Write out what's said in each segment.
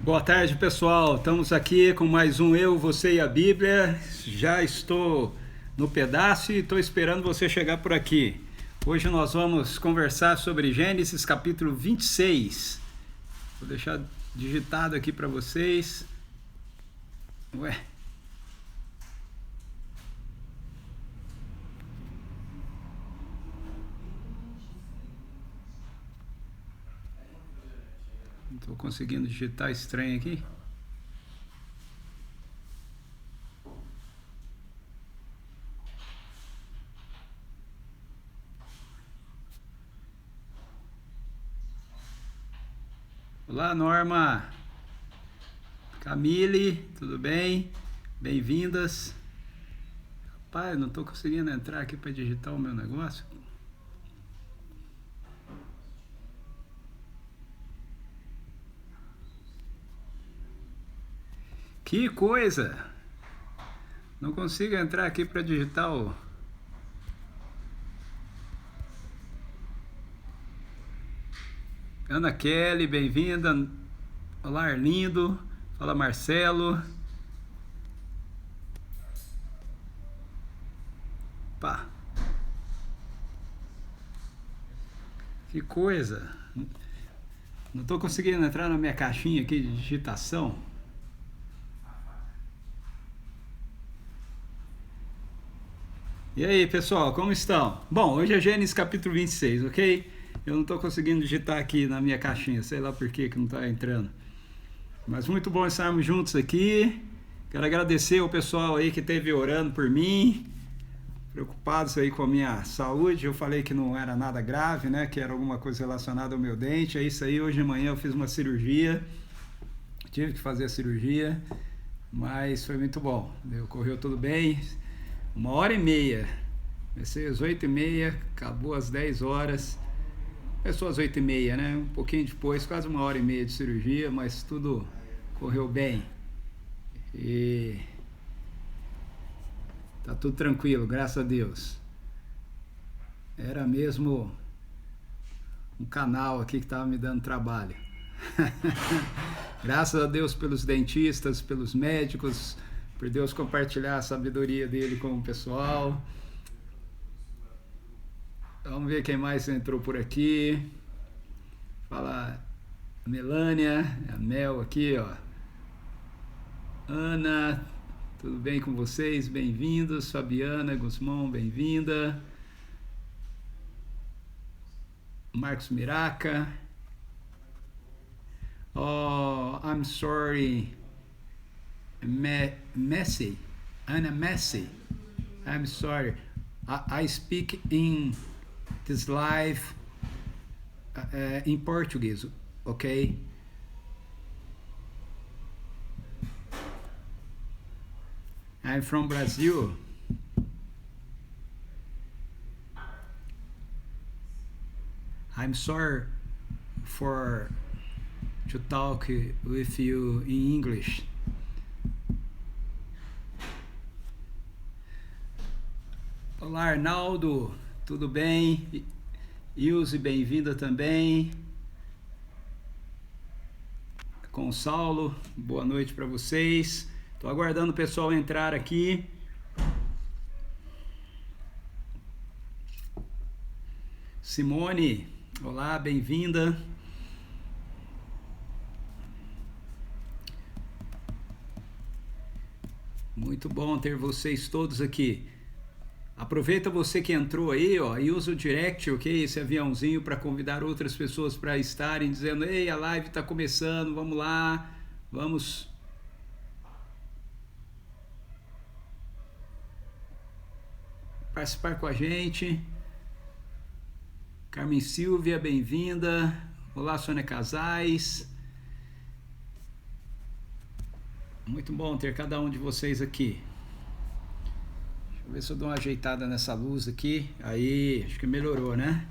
Boa tarde, pessoal. Estamos aqui com mais um Eu, Você e a Bíblia. Já estou no pedaço e estou esperando você chegar por aqui. Hoje nós vamos conversar sobre Gênesis capítulo 26. Vou deixar digitado aqui para vocês. Ué. Não estou conseguindo digitar estranho aqui. Olá, Norma. Camille, tudo bem? Bem-vindas. Rapaz, não estou conseguindo entrar aqui para digitar o meu negócio. Que coisa! Não consigo entrar aqui para digitar o... Ana Kelly, bem-vinda. Olá, Arlindo. Fala, Marcelo. Pá. Que coisa! Não estou conseguindo entrar na minha caixinha aqui de digitação. E aí, pessoal, como estão? Bom, hoje é Gênesis capítulo 26, ok? Eu não estou conseguindo digitar aqui na minha caixinha, sei lá por que não está entrando. Mas muito bom estarmos juntos aqui. Quero agradecer ao pessoal aí que esteve orando por mim, preocupados aí com a minha saúde. Eu falei que não era nada grave, né? Que era alguma coisa relacionada ao meu dente. É isso aí, hoje de manhã eu fiz uma cirurgia. Tive que fazer a cirurgia, mas foi muito bom. Correu tudo bem. 1h30. Comecei às 8h30, acabou às 10 horas. Começou às 8h30, né? Um pouquinho depois, quase 1h30 de cirurgia, mas tudo correu bem. E tá tudo tranquilo, graças a Deus. Era mesmo um canal aqui que estava me dando trabalho. Graças a Deus pelos dentistas, pelos médicos, por Deus compartilhar a sabedoria dele com o pessoal. Vamos ver quem mais entrou por aqui. Fala a Melânia, a Mel aqui, ó. Ana, tudo bem com vocês? Bem-vindos. Fabiana Guzmão, bem-vinda. Marcos Miraca. Oh, I'm sorry. Messi. Ana Messi. I'm sorry. I speak in this live in Portuguese, ok? I'm from Brazil. I'm sorry for to talk with you in English. Olá, Arnaldo, tudo bem? Ilse, bem-vinda também. Consaulo, boa noite para vocês. Estou aguardando o pessoal entrar aqui. Simone, olá, bem-vinda. Muito bom ter vocês todos aqui. Aproveita você que entrou aí, ó, e usa o direct, ok? Esse aviãozinho para convidar outras pessoas para estarem dizendo: ei, a live está começando, vamos lá, vamos participar com a gente. Carmen Silvia, bem-vinda. Olá, Sônia Casais. Muito bom ter cada um de vocês aqui. Deixa eu ver se eu dou uma ajeitada nessa luz aqui. Aí, acho que melhorou, né?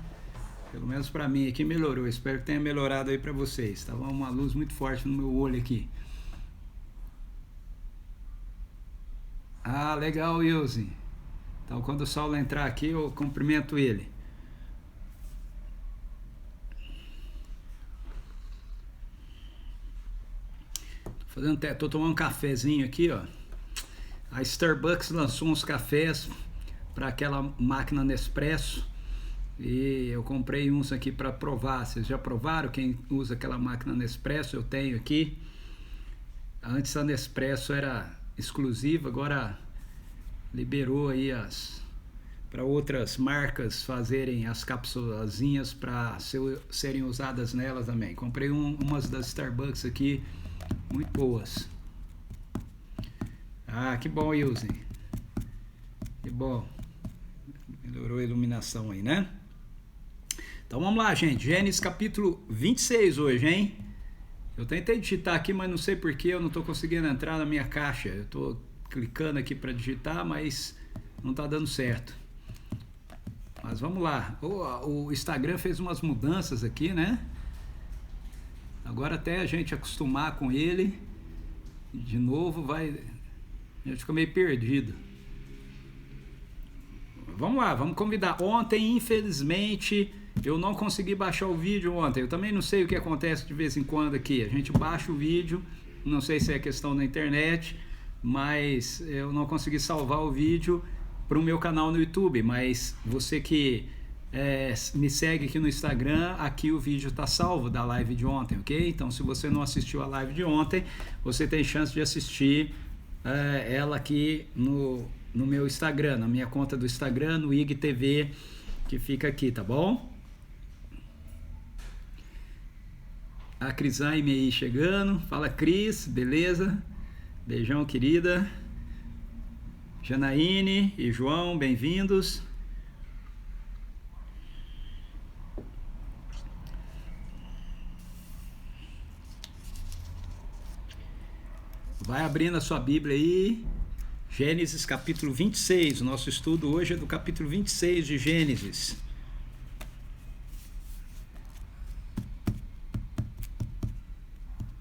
Pelo menos pra mim aqui melhorou. Espero que tenha melhorado aí pra vocês. Tava uma luz muito forte no meu olho aqui. Ah, legal, Wilson. Então, quando o Saulo entrar aqui, eu cumprimento ele. Tô tomando um cafezinho aqui, ó. A Starbucks lançou uns cafés para aquela máquina Nespresso e eu comprei uns aqui para provar. Vocês já provaram? Quem usa aquela máquina Nespresso? Eu tenho aqui. Antes a Nespresso era exclusiva, agora liberou aí para outras marcas fazerem as cápsulazinhas para serem usadas nelas também. Comprei umas das Starbucks aqui, muito boas. Ah, que bom, Ilse. Que bom. Melhorou a iluminação aí, né? Então vamos lá, gente. Gênesis capítulo 26 hoje, hein? Eu tentei digitar aqui, mas não sei porquê eu não estou conseguindo entrar na minha caixa. Eu estou clicando aqui para digitar, mas não está dando certo. Mas vamos lá. O Instagram fez umas mudanças aqui, né? Agora até a gente acostumar com ele, de novo a gente fica meio perdido. Vamos lá, vamos convidar. Ontem, infelizmente, eu não consegui baixar o vídeo ontem. Eu também não sei o que acontece de vez em quando aqui. A gente baixa o vídeo, não sei se é questão da internet, mas eu não consegui salvar o vídeo para o meu canal no YouTube. Mas você que me segue aqui no Instagram, aqui o vídeo está salvo da live de ontem, ok? Então, se você não assistiu a live de ontem, você tem chance de assistir ela aqui no meu Instagram, na minha conta do Instagram, no IGTV, que fica aqui, tá bom? A Crisaime aí chegando. Fala, Cris, beleza? Beijão, querida. Janaíne e João, bem-vindos. Vai abrindo a sua Bíblia aí. Gênesis capítulo 26. O nosso estudo hoje é do capítulo 26 de Gênesis.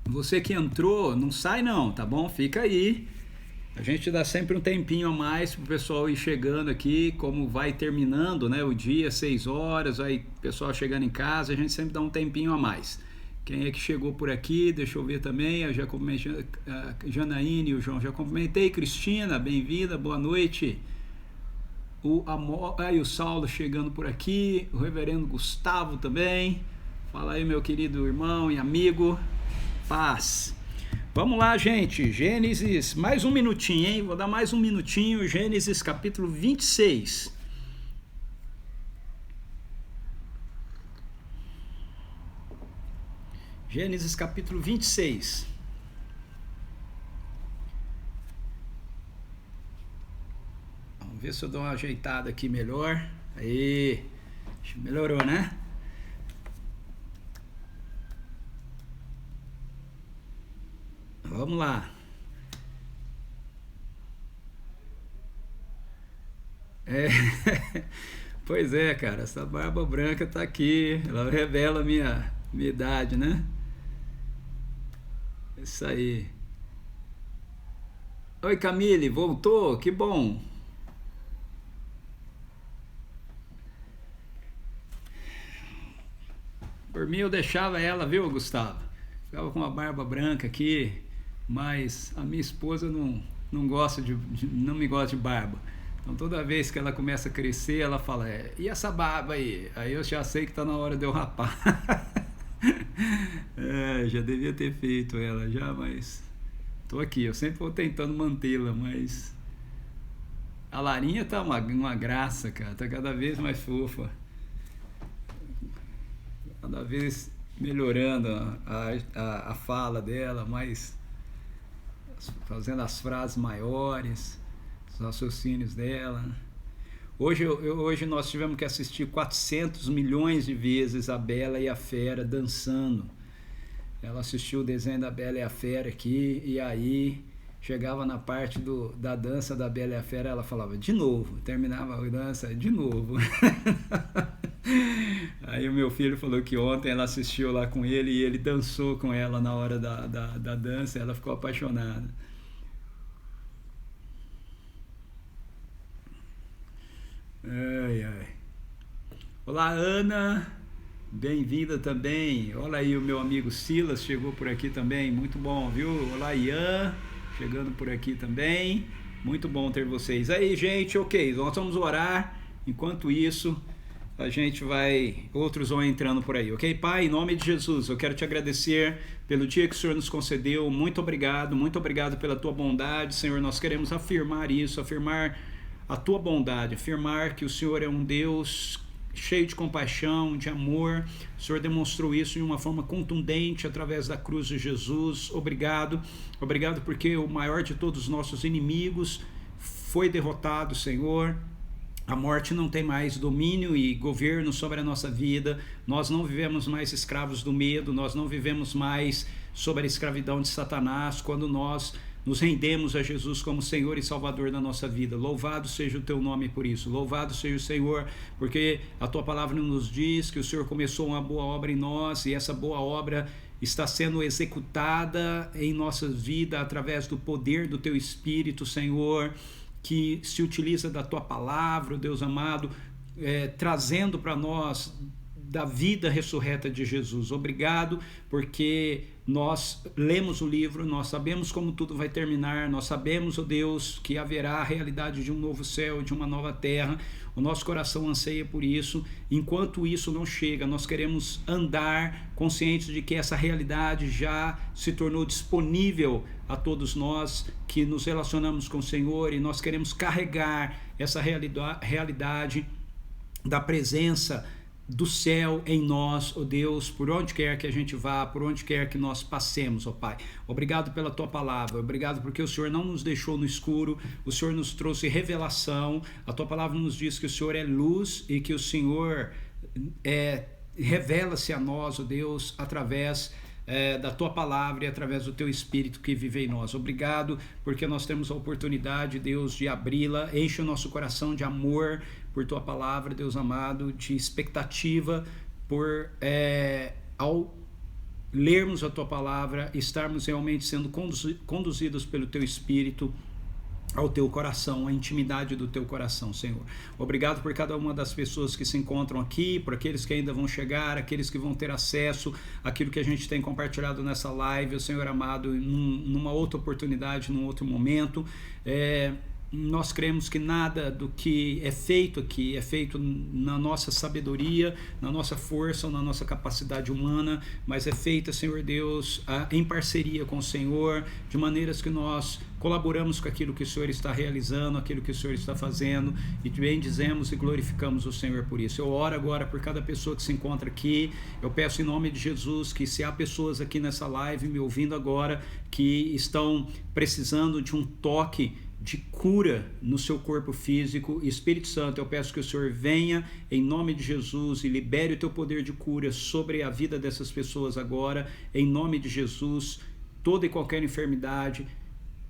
Você que entrou, não sai não, tá bom? Fica aí. A gente dá sempre um tempinho a mais pro pessoal ir chegando aqui, como vai terminando, né, o dia, 6 horas, aí o pessoal chegando em casa, a gente sempre dá um tempinho a mais. Quem é que chegou por aqui? Deixa eu ver também. Eu já comentei, a Janaíne e o João já comentei. Cristina, bem-vinda, boa noite. O Saulo chegando por aqui. O reverendo Gustavo também. Fala aí, meu querido irmão e amigo. Paz. Vamos lá, gente. Gênesis, mais um minutinho, hein? Vou dar mais um minutinho. Gênesis capítulo 26. Gênesis capítulo 26. Vamos ver se eu dou uma ajeitada aqui melhor. Aí, melhorou, né? Vamos lá. Pois é, cara, essa barba branca tá aqui. Ela revela a minha idade, né? Isso aí. Oi, Camille, voltou? Que bom. Por mim eu deixava ela, viu, Gustavo? Ficava com uma barba branca aqui, mas a minha esposa não gosta não me gosta de barba. Então toda vez que ela começa a crescer, ela fala, e essa barba aí? Aí eu já sei que tá na hora de eu rapar. Já devia ter feito ela já, mas tô aqui, eu sempre vou tentando mantê-la, mas a Larinha tá uma graça, cara, tá cada vez mais fofa, cada vez melhorando a fala dela, mais fazendo as frases maiores, os raciocínios dela. Hoje nós tivemos que assistir 400 milhões de vezes a Bela e a Fera dançando. Ela assistiu o desenho da Bela e a Fera aqui, e aí chegava na parte da dança da Bela e a Fera, ela falava de novo, terminava a dança de novo. Aí o meu filho falou que ontem ela assistiu lá com ele e ele dançou com ela na hora da dança, e ela ficou apaixonada. Ai, ai. Olá, Ana. Bem-vinda também. Olha aí o meu amigo Silas, chegou por aqui também. Muito bom, viu? Olá, Ian, chegando por aqui também. Muito bom ter vocês. Aí, gente, ok, nós vamos orar. Enquanto isso, a gente outros vão entrando por aí, ok? Pai, em nome de Jesus, eu quero te agradecer pelo dia que o Senhor nos concedeu. Muito obrigado pela tua bondade, Senhor. Nós queremos afirmar isso, afirmar a tua bondade, afirmar que o Senhor é um Deus cheio de compaixão, de amor. O Senhor demonstrou isso de uma forma contundente através da cruz de Jesus. Obrigado porque o maior de todos os nossos inimigos foi derrotado, Senhor. A morte não tem mais domínio e governo sobre a nossa vida. Nós não vivemos mais escravos do medo, nós não vivemos mais sob a escravidão de Satanás quando nós nos rendemos a Jesus como Senhor e Salvador da nossa vida. Louvado seja o teu nome por isso. Louvado seja o Senhor, porque a tua palavra nos diz que o Senhor começou uma boa obra em nós e essa boa obra está sendo executada em nossa vida através do poder do teu Espírito, Senhor, que se utiliza da tua palavra, Deus amado, trazendo para nós da vida ressurreta de Jesus. Obrigado, porque nós lemos o livro, nós sabemos como tudo vai terminar, nós sabemos, ó Deus, que haverá a realidade de um novo céu, de uma nova terra. O nosso coração anseia por isso. Enquanto isso não chega, nós queremos andar conscientes de que essa realidade já se tornou disponível a todos nós que nos relacionamos com o Senhor, e nós queremos carregar essa realidade da presença do céu em nós, ó Deus, por onde quer que a gente vá, por onde quer que nós passemos, ó Pai. Obrigado pela tua palavra, obrigado porque o Senhor não nos deixou no escuro, o Senhor nos trouxe revelação. A tua palavra nos diz que o Senhor é luz e que o Senhor revela-se a nós, ó Deus, através da tua palavra e através do teu Espírito que vive em nós. Obrigado porque nós temos a oportunidade, Deus, de abri-la. Enche o nosso coração de amor por tua palavra, Deus amado, de expectativa por ao lermos a tua palavra, estarmos realmente sendo conduzidos pelo teu Espírito ao teu coração, a intimidade do teu coração, Senhor. Obrigado por cada uma das pessoas que se encontram aqui, por aqueles que ainda vão chegar, aqueles que vão ter acesso àquilo que a gente tem compartilhado nessa live, Senhor amado, numa outra oportunidade, num outro momento. Nós cremos que nada do que é feito aqui é feito na nossa sabedoria, na nossa força ou na nossa capacidade humana, mas é feita, Senhor Deus, em parceria com o Senhor, de maneiras que nós colaboramos com aquilo que o Senhor está realizando, aquilo que o Senhor está fazendo, e bem dizemos e glorificamos o Senhor por isso. Eu oro agora por cada pessoa que se encontra aqui. Eu peço em nome de Jesus que, se há pessoas aqui nessa live me ouvindo agora que estão precisando de um toque de cura no seu corpo físico, Espírito Santo, eu peço que o Senhor venha em nome de Jesus e libere o teu poder de cura sobre a vida dessas pessoas agora, em nome de Jesus. Toda e qualquer enfermidade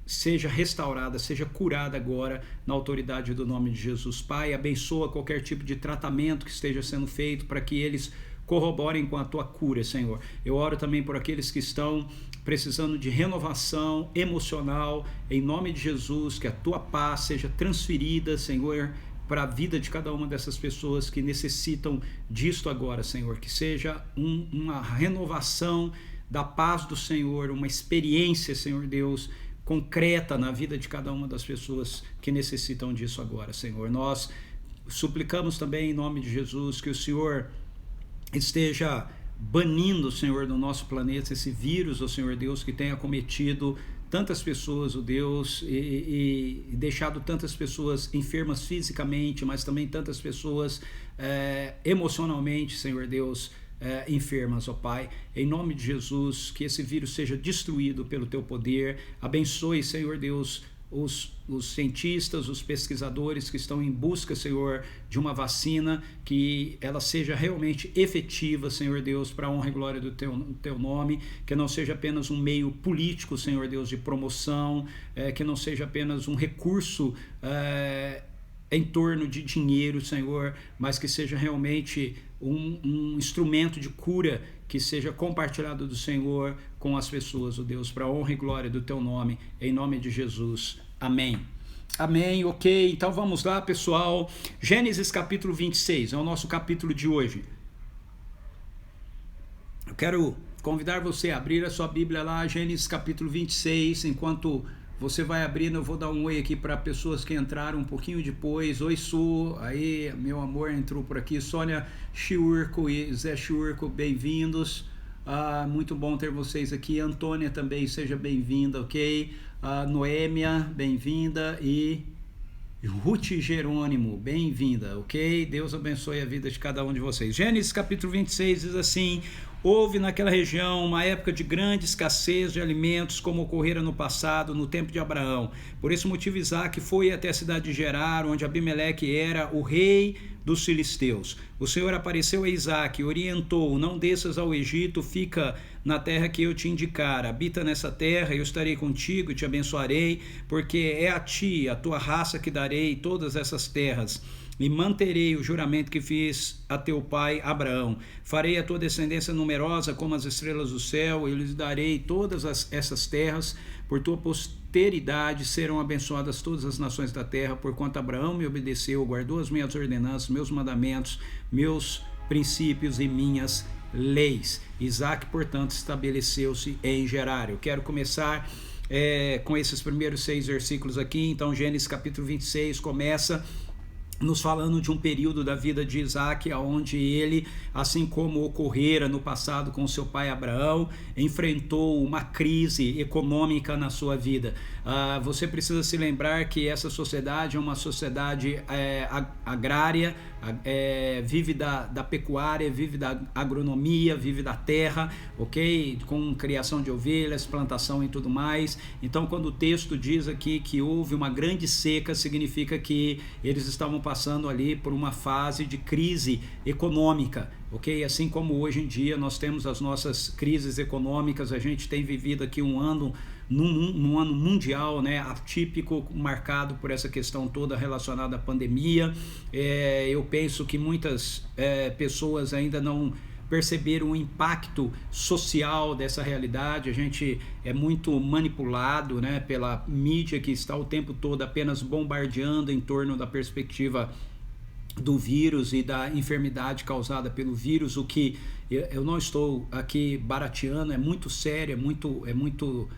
seja restaurada, seja curada agora na autoridade do nome de Jesus. Pai, abençoa qualquer tipo de tratamento que esteja sendo feito para que eles corroborem com a tua cura, Senhor. Eu oro também por aqueles que estão precisando de renovação emocional, em nome de Jesus, que a tua paz seja transferida, Senhor, para a vida de cada uma dessas pessoas que necessitam disto agora, Senhor, que seja uma renovação da paz do Senhor, uma experiência, Senhor Deus, concreta na vida de cada uma das pessoas que necessitam disso agora, Senhor. Nós suplicamos também em nome de Jesus que o Senhor esteja banindo, Senhor, do nosso planeta esse vírus, ó Senhor Deus, que tem acometido tantas pessoas, ó Deus, e deixado tantas pessoas enfermas fisicamente, mas também tantas pessoas emocionalmente, Senhor Deus, enfermas, ó Pai. Em nome de Jesus, que esse vírus seja destruído pelo teu poder. Abençoe, Senhor Deus, os cientistas, os pesquisadores que estão em busca, Senhor, de uma vacina, que ela seja realmente efetiva, Senhor Deus, para a honra e glória do teu nome, que não seja apenas um meio político, Senhor Deus, de promoção, que não seja apenas um recurso em torno de dinheiro, Senhor, mas que seja realmente um instrumento de cura que seja compartilhado do Senhor com as pessoas, ó Deus, para a honra e glória do teu nome, em nome de Jesus. Amém. Amém, ok, então vamos lá, pessoal. Gênesis capítulo 26, é o nosso capítulo de hoje. Eu quero convidar você a abrir a sua Bíblia lá, Gênesis capítulo 26. Enquanto você vai abrindo, eu vou dar um oi aqui para pessoas que entraram um pouquinho depois. Oi, Su, aí, meu amor, entrou por aqui. Sônia Chiurco e Zé Chiurco, bem-vindos. Muito bom ter vocês aqui. Antônia também, seja bem-vinda, ok? Noêmia, bem-vinda. E Ruth Jerônimo, bem-vinda, ok? Deus abençoe a vida de cada um de vocês. Gênesis capítulo 26 diz assim: houve naquela região uma época de grande escassez de alimentos, como ocorrera no passado, no tempo de Abraão. Por esse motivo Isaque foi até a cidade de Gerar, onde Abimeleque era o rei dos filisteus. O Senhor apareceu a Isaque, orientou: não desças ao Egito, fica na terra que eu te indicar, habita nessa terra, eu estarei contigo e te abençoarei, porque é a ti, a tua raça, que darei todas essas terras, e manterei o juramento que fiz a teu pai Abraão. Farei a tua descendência numerosa como as estrelas do céu, e lhes darei todas essas terras, por tua posteridade serão abençoadas todas as nações da terra, porquanto Abraão me obedeceu, guardou as minhas ordenanças, meus mandamentos, meus princípios e minhas leis. Isaque, portanto, estabeleceu-se em Gerar. Eu quero começar com esses primeiros 6 versículos aqui. Então, Gênesis capítulo 26 começa nos falando de um período da vida de Isaque, onde ele, assim como ocorrera no passado com seu pai Abraão, enfrentou uma crise econômica na sua vida. Você precisa se lembrar que essa sociedade é uma sociedade agrária, vive da pecuária, vive da agronomia, vive da terra, ok? Com criação de ovelhas, plantação e tudo mais. Então, quando o texto diz aqui que houve uma grande seca, significa que eles estavam passando ali por uma fase de crise econômica, ok? Assim como hoje em dia nós temos as nossas crises econômicas, a gente tem vivido aqui um ano, num ano mundial, né, atípico, marcado por essa questão toda relacionada à pandemia. Eu penso que muitas pessoas ainda não perceberam o impacto social dessa realidade. A gente é muito manipulado, né, pela mídia que está o tempo todo apenas bombardeando em torno da perspectiva do vírus e da enfermidade causada pelo vírus, o que eu não estou aqui barateando, é muito sério, é muito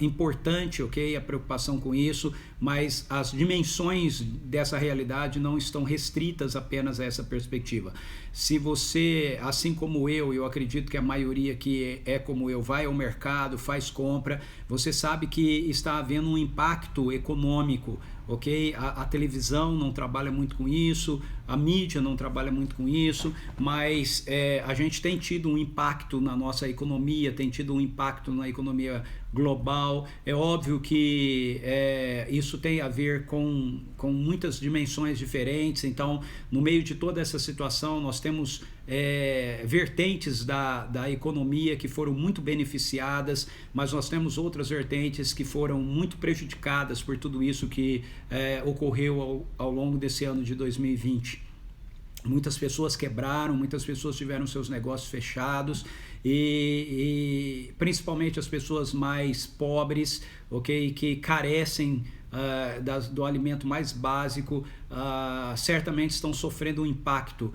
importante, ok? A preocupação com isso, mas as dimensões dessa realidade não estão restritas apenas a essa perspectiva. Se você, assim como eu acredito que a maioria que é como eu, vai ao mercado, faz compra, você sabe que está havendo um impacto econômico, ok? A televisão não trabalha muito com isso, a mídia não trabalha muito com isso, mas a gente tem tido um impacto na nossa economia, tem tido um impacto na economia global. É óbvio que isso tem a ver com muitas dimensões diferentes. Então, no meio de toda essa situação, nós temos vertentes da economia que foram muito beneficiadas, mas nós temos outras vertentes que foram muito prejudicadas por tudo isso que ocorreu ao longo desse ano de 2020. Muitas pessoas quebraram, muitas pessoas tiveram seus negócios fechados, e principalmente as pessoas mais pobres, ok, que carecem do alimento mais básico, certamente estão sofrendo um impacto.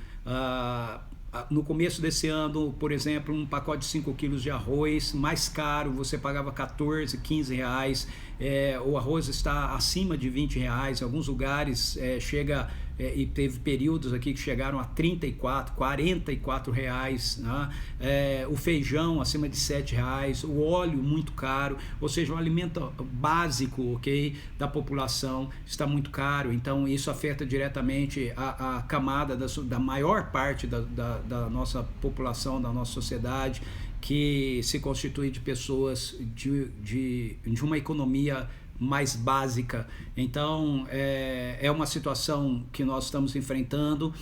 No começo desse ano, por exemplo, um pacote de 5 quilos de arroz mais caro, você pagava 14, 15 reais. O arroz está acima de 20 reais. Em alguns lugares chega, e teve períodos aqui que chegaram a 34, 44 reais, né? O feijão acima de 7 reais, o óleo muito caro, ou seja, o alimento básico, ok, da população está muito caro. Então isso afeta diretamente a camada da maior parte da nossa população, da nossa sociedade, que se constitui de pessoas de uma economia mais básica. Então é uma situação que nós estamos enfrentando.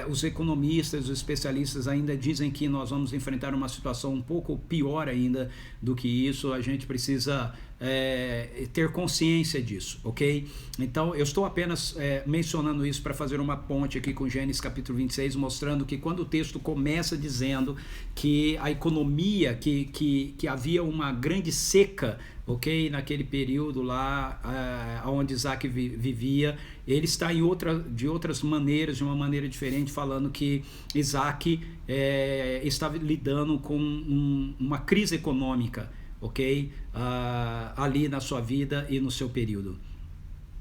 Os economistas, os especialistas ainda dizem que nós vamos enfrentar uma situação um pouco pior ainda do que isso. A gente precisa ter consciência disso, ok? Então eu estou apenas mencionando isso para fazer uma ponte aqui com Gênesis capítulo 26, mostrando que quando o texto começa dizendo que a economia, que havia uma grande seca, ok, naquele período lá onde Isaac vivia, ele está de outras maneiras, de uma maneira diferente, falando que Isaac estava lidando com uma crise econômica, ok, ali na sua vida e no seu período.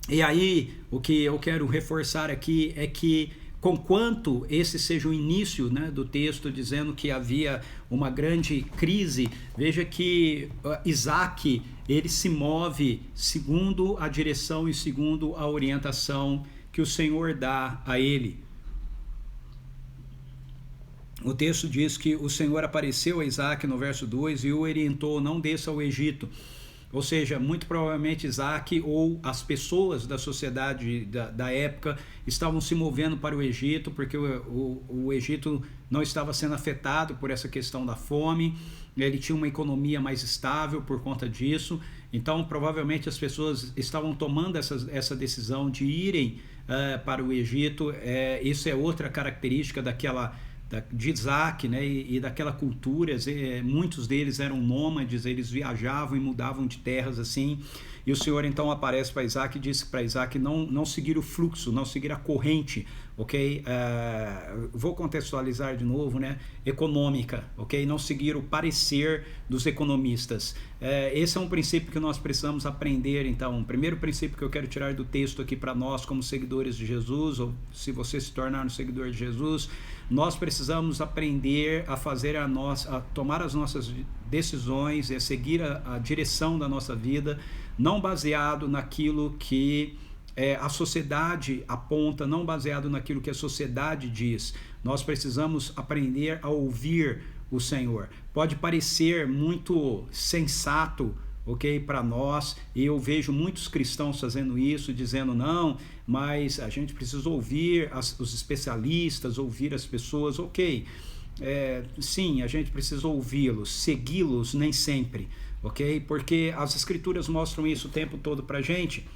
E aí o que eu quero reforçar aqui é que, conquanto esse seja o início, né, do texto dizendo que havia uma grande crise, veja que Isaac, ele se move segundo a direção e segundo a orientação que o Senhor dá a ele. O texto diz que o Senhor apareceu a Isaac no verso 2 e o orientou: não desça ao Egito. Ou seja, muito provavelmente Isaac ou as pessoas da sociedade da época estavam se movendo para o Egito, porque o Egito não estava sendo afetado por essa questão da fome, ele tinha uma economia mais estável por conta disso. Então provavelmente as pessoas estavam tomando essa decisão de irem para o Egito. Isso é outra característica de Isaac, né, e daquela cultura. Muitos deles eram nômades, eles viajavam e mudavam de terras assim, e o Senhor então aparece para Isaac e disse para Isaac não seguir o fluxo, não seguir a corrente, ok? Vou contextualizar de novo, né? Econômica, ok? Não seguir o parecer dos economistas. Esse é um princípio que nós precisamos aprender. Então, o primeiro princípio que eu quero tirar do texto aqui para nós como seguidores de Jesus, ou se você se tornar um seguidor de Jesus, nós precisamos aprender a tomar as nossas decisões e a seguir a direção da nossa vida, não baseado naquilo que a sociedade aponta, não baseado naquilo que a sociedade diz. Nós precisamos aprender a ouvir o Senhor. Pode parecer muito sensato, ok, para nós, e eu vejo muitos cristãos fazendo isso, dizendo não, mas a gente precisa ouvir os especialistas, ouvir as pessoas, ok, sim, a gente precisa ouvi-los, segui-los nem sempre, ok, porque as escrituras mostram isso o tempo todo para a gente.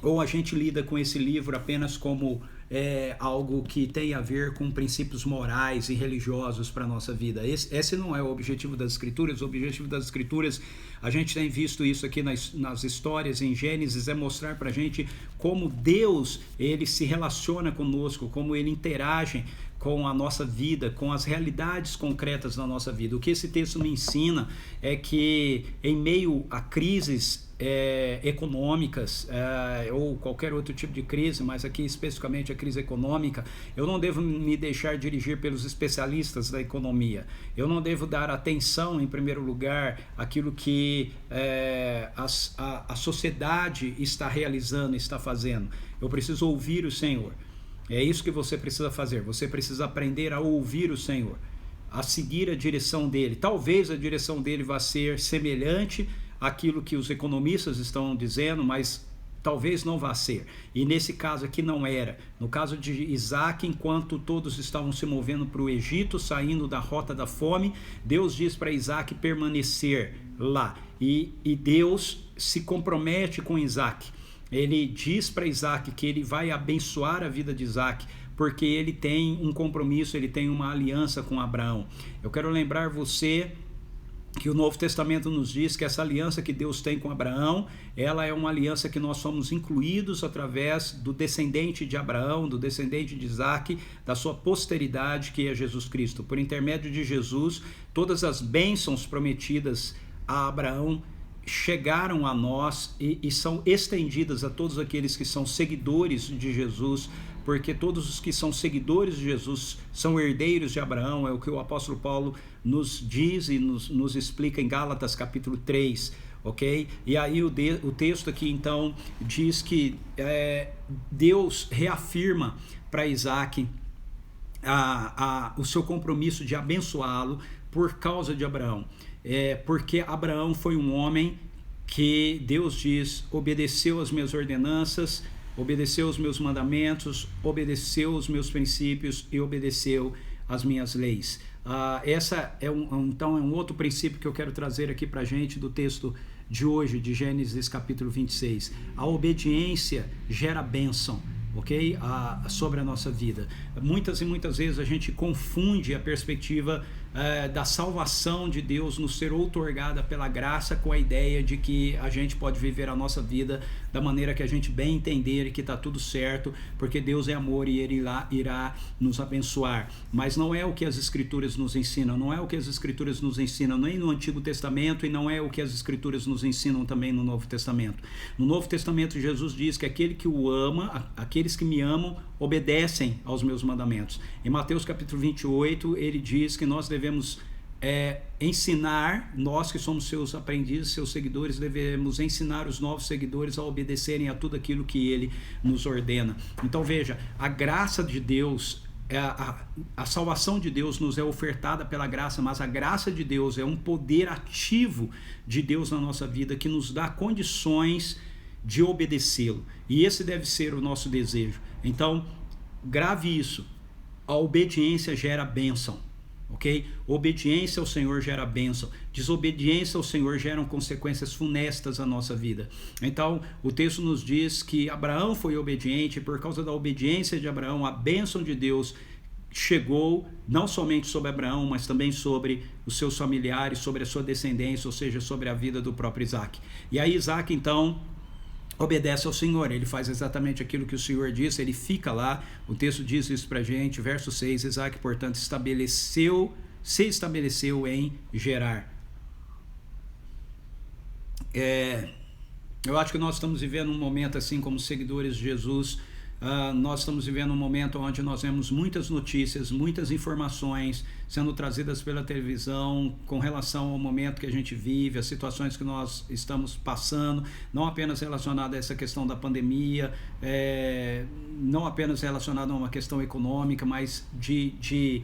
Ou a gente lida com esse livro apenas como algo que tem a ver com princípios morais e religiosos para a nossa vida. Esse não é o objetivo das Escrituras. O objetivo das Escrituras, a gente tem visto isso aqui nas histórias em Gênesis, é mostrar para a gente como Deus ele se relaciona conosco, como ele interage com a nossa vida, com as realidades concretas da nossa vida. O que esse texto me ensina é que em meio a crises econômicas ou qualquer outro tipo de crise, mas aqui especificamente a crise econômica, eu não devo me deixar dirigir pelos especialistas da economia. Eu não devo dar atenção, em primeiro lugar, àquilo que a sociedade está realizando, está fazendo. Eu preciso ouvir o Senhor. É isso que você precisa fazer. Você precisa aprender a ouvir o Senhor, a seguir a direção dele. Talvez a direção dele vá ser semelhante àquilo que os economistas estão dizendo, mas talvez não vá ser. E nesse caso aqui não era. No caso de Isaac, enquanto todos estavam se movendo para o Egito, saindo da rota da fome, Deus diz para Isaac permanecer lá. E Deus se compromete com Isaac. Ele diz para Isaac que ele vai abençoar a vida de Isaac, porque ele tem um compromisso, ele tem uma aliança com Abraão. Eu quero lembrar você que o Novo Testamento nos diz que essa aliança que Deus tem com Abraão, ela é uma aliança que nós somos incluídos através do descendente de Abraão, do descendente de Isaac, da sua posteridade, que é Jesus Cristo. Por intermédio de Jesus, todas as bênçãos prometidas a Abraão chegaram a nós e são estendidas a todos aqueles que são seguidores de Jesus, porque todos os que são seguidores de Jesus são herdeiros de Abraão. É o que o apóstolo Paulo nos diz e nos explica em Gálatas capítulo 3, ok? E aí o texto aqui então diz que Deus reafirma para Isaac o seu compromisso de abençoá-lo por causa de Abraão. Porque Abraão foi um homem que Deus diz obedeceu as minhas ordenanças, obedeceu os meus mandamentos, obedeceu os meus princípios e obedeceu as minhas leis. Então é um outro princípio que eu quero trazer aqui para a gente do texto de hoje, de Gênesis capítulo 26. A obediência gera bênção, ok? Sobre a nossa vida. Muitas e muitas vezes a gente confunde a perspectiva da salvação de Deus nos ser outorgada pela graça com a ideia de que a gente pode viver a nossa vida da maneira que a gente bem entender e que está tudo certo, porque Deus é amor e Ele irá nos abençoar. Mas não é o que as Escrituras nos ensinam, não é o que as Escrituras nos ensinam nem no Antigo Testamento e não é o que as Escrituras nos ensinam também no Novo Testamento. No Novo Testamento, Jesus diz que aquele que o ama, aqueles que me amam, obedecem aos meus mandamentos. Em Mateus capítulo 28, ele diz que nós devemos ensinar, nós que somos seus aprendizes, seus seguidores, devemos ensinar os novos seguidores a obedecerem a tudo aquilo que ele nos ordena. Então veja, a graça de Deus, a salvação de Deus nos é ofertada pela graça, mas a graça de Deus é um poder ativo de Deus na nossa vida que nos dá condições de obedecê-lo, e esse deve ser o nosso desejo. Então grave isso: a obediência gera bênção, ok? Obediência ao Senhor gera bênção, desobediência ao Senhor geram consequências funestas à nossa vida. Então o texto nos diz que Abraão foi obediente, e por causa da obediência de Abraão, a bênção de Deus chegou não somente sobre Abraão, mas também sobre os seus familiares, sobre a sua descendência, ou seja, sobre a vida do próprio Isaac. E aí Isaac então obedece ao Senhor, ele faz exatamente aquilo que o Senhor disse, ele fica lá. O texto diz isso pra gente, verso 6, Isaac, portanto, se estabeleceu em Gerar. Eu acho que nós estamos vivendo um momento assim, como seguidores de Jesus, nós estamos vivendo um momento onde nós vemos muitas notícias, muitas informações sendo trazidas pela televisão com relação ao momento que a gente vive, as situações que nós estamos passando, não apenas relacionada a essa questão da pandemia, não apenas relacionada a uma questão econômica, mas de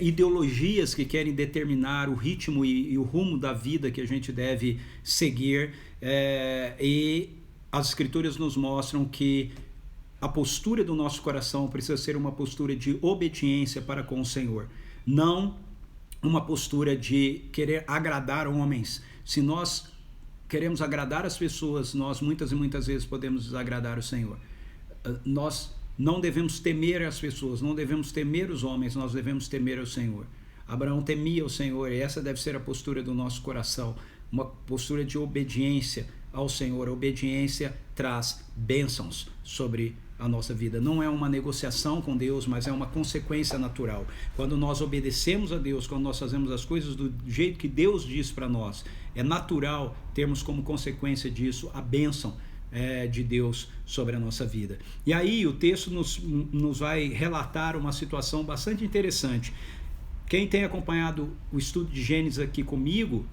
ideologias que querem determinar o ritmo e o rumo da vida que a gente deve seguir, e as Escrituras nos mostram que a postura do nosso coração precisa ser uma postura de obediência para com o Senhor, não uma postura de querer agradar homens. Se nós queremos agradar as pessoas, nós muitas e muitas vezes podemos desagradar o Senhor. Nós não devemos temer as pessoas, não devemos temer os homens, nós devemos temer o Senhor. Abraão temia o Senhor, e essa deve ser a postura do nosso coração, uma postura de obediência ao Senhor. A obediência traz bênçãos sobre a nossa vida. Não é uma negociação com Deus, mas é uma consequência natural. Quando nós obedecemos a Deus, quando nós fazemos as coisas do jeito que Deus diz para nós, é natural termos como consequência disso a bênção de Deus sobre a nossa vida. E aí o texto nos vai relatar uma situação bastante interessante. Quem tem acompanhado o estudo de Gênesis aqui comigo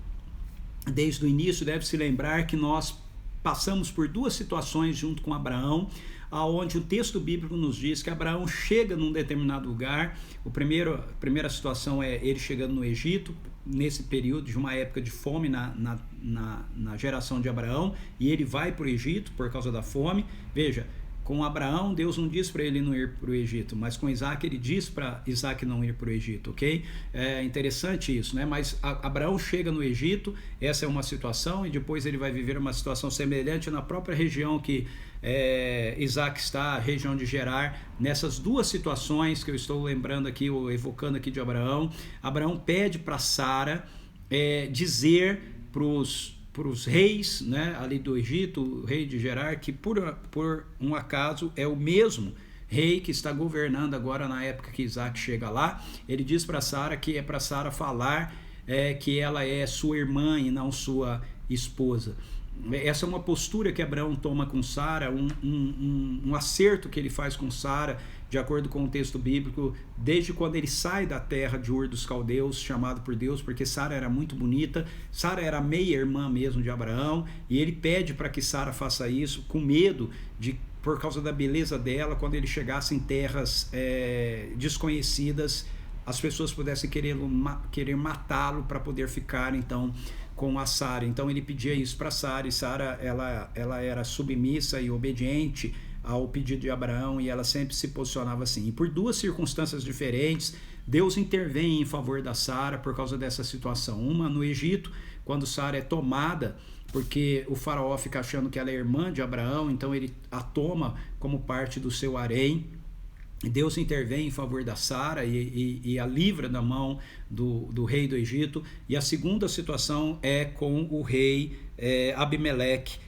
desde o início deve se lembrar que nós passamos por duas situações junto com Abraão, aonde o texto bíblico nos diz que Abraão chega num determinado lugar. A primeira situação é ele chegando no Egito, nesse período de uma época de fome na geração de Abraão, e ele vai para o Egito por causa da fome. Veja, com Abraão, Deus não diz para ele não ir para o Egito, mas com Isaac, ele diz para Isaac não ir para o Egito, ok? É interessante isso, né? Mas Abraão chega no Egito, essa é uma situação, e depois ele vai viver uma situação semelhante na própria região que Isaac está, a região de Gerar. Nessas duas situações que eu estou lembrando aqui, ou evocando aqui de Abraão, Abraão pede para Sara dizer para os reis, né, ali do Egito, o rei de Gerar, que por um acaso é o mesmo rei que está governando agora na época que Isaac chega lá. Ele diz para Sara que é para Sara falar que ela é sua irmã e não sua esposa. Essa é uma postura que Abraão toma com Sara, um acerto que ele faz com Sara, de acordo com o texto bíblico, desde quando ele sai da terra de Ur dos Caldeus, chamado por Deus, porque Sara era muito bonita. Sara era meia-irmã mesmo de Abraão, e ele pede para que Sara faça isso, com medo de, por causa da beleza dela, quando ele chegasse em terras desconhecidas, as pessoas pudessem querer matá-lo para poder ficar, então, com a Sara. Então ele pedia isso para Sara, e Sara ela era submissa e obediente ao pedido de Abraão, e ela sempre se posicionava assim. E por duas circunstâncias diferentes, Deus intervém em favor da Sara por causa dessa situação. Uma no Egito, quando Sara é tomada, porque o faraó fica achando que ela é irmã de Abraão, então ele a toma como parte do seu harém. Deus intervém em favor da Sara e a livra da mão do rei do Egito. E a segunda situação é com o rei Abimeleque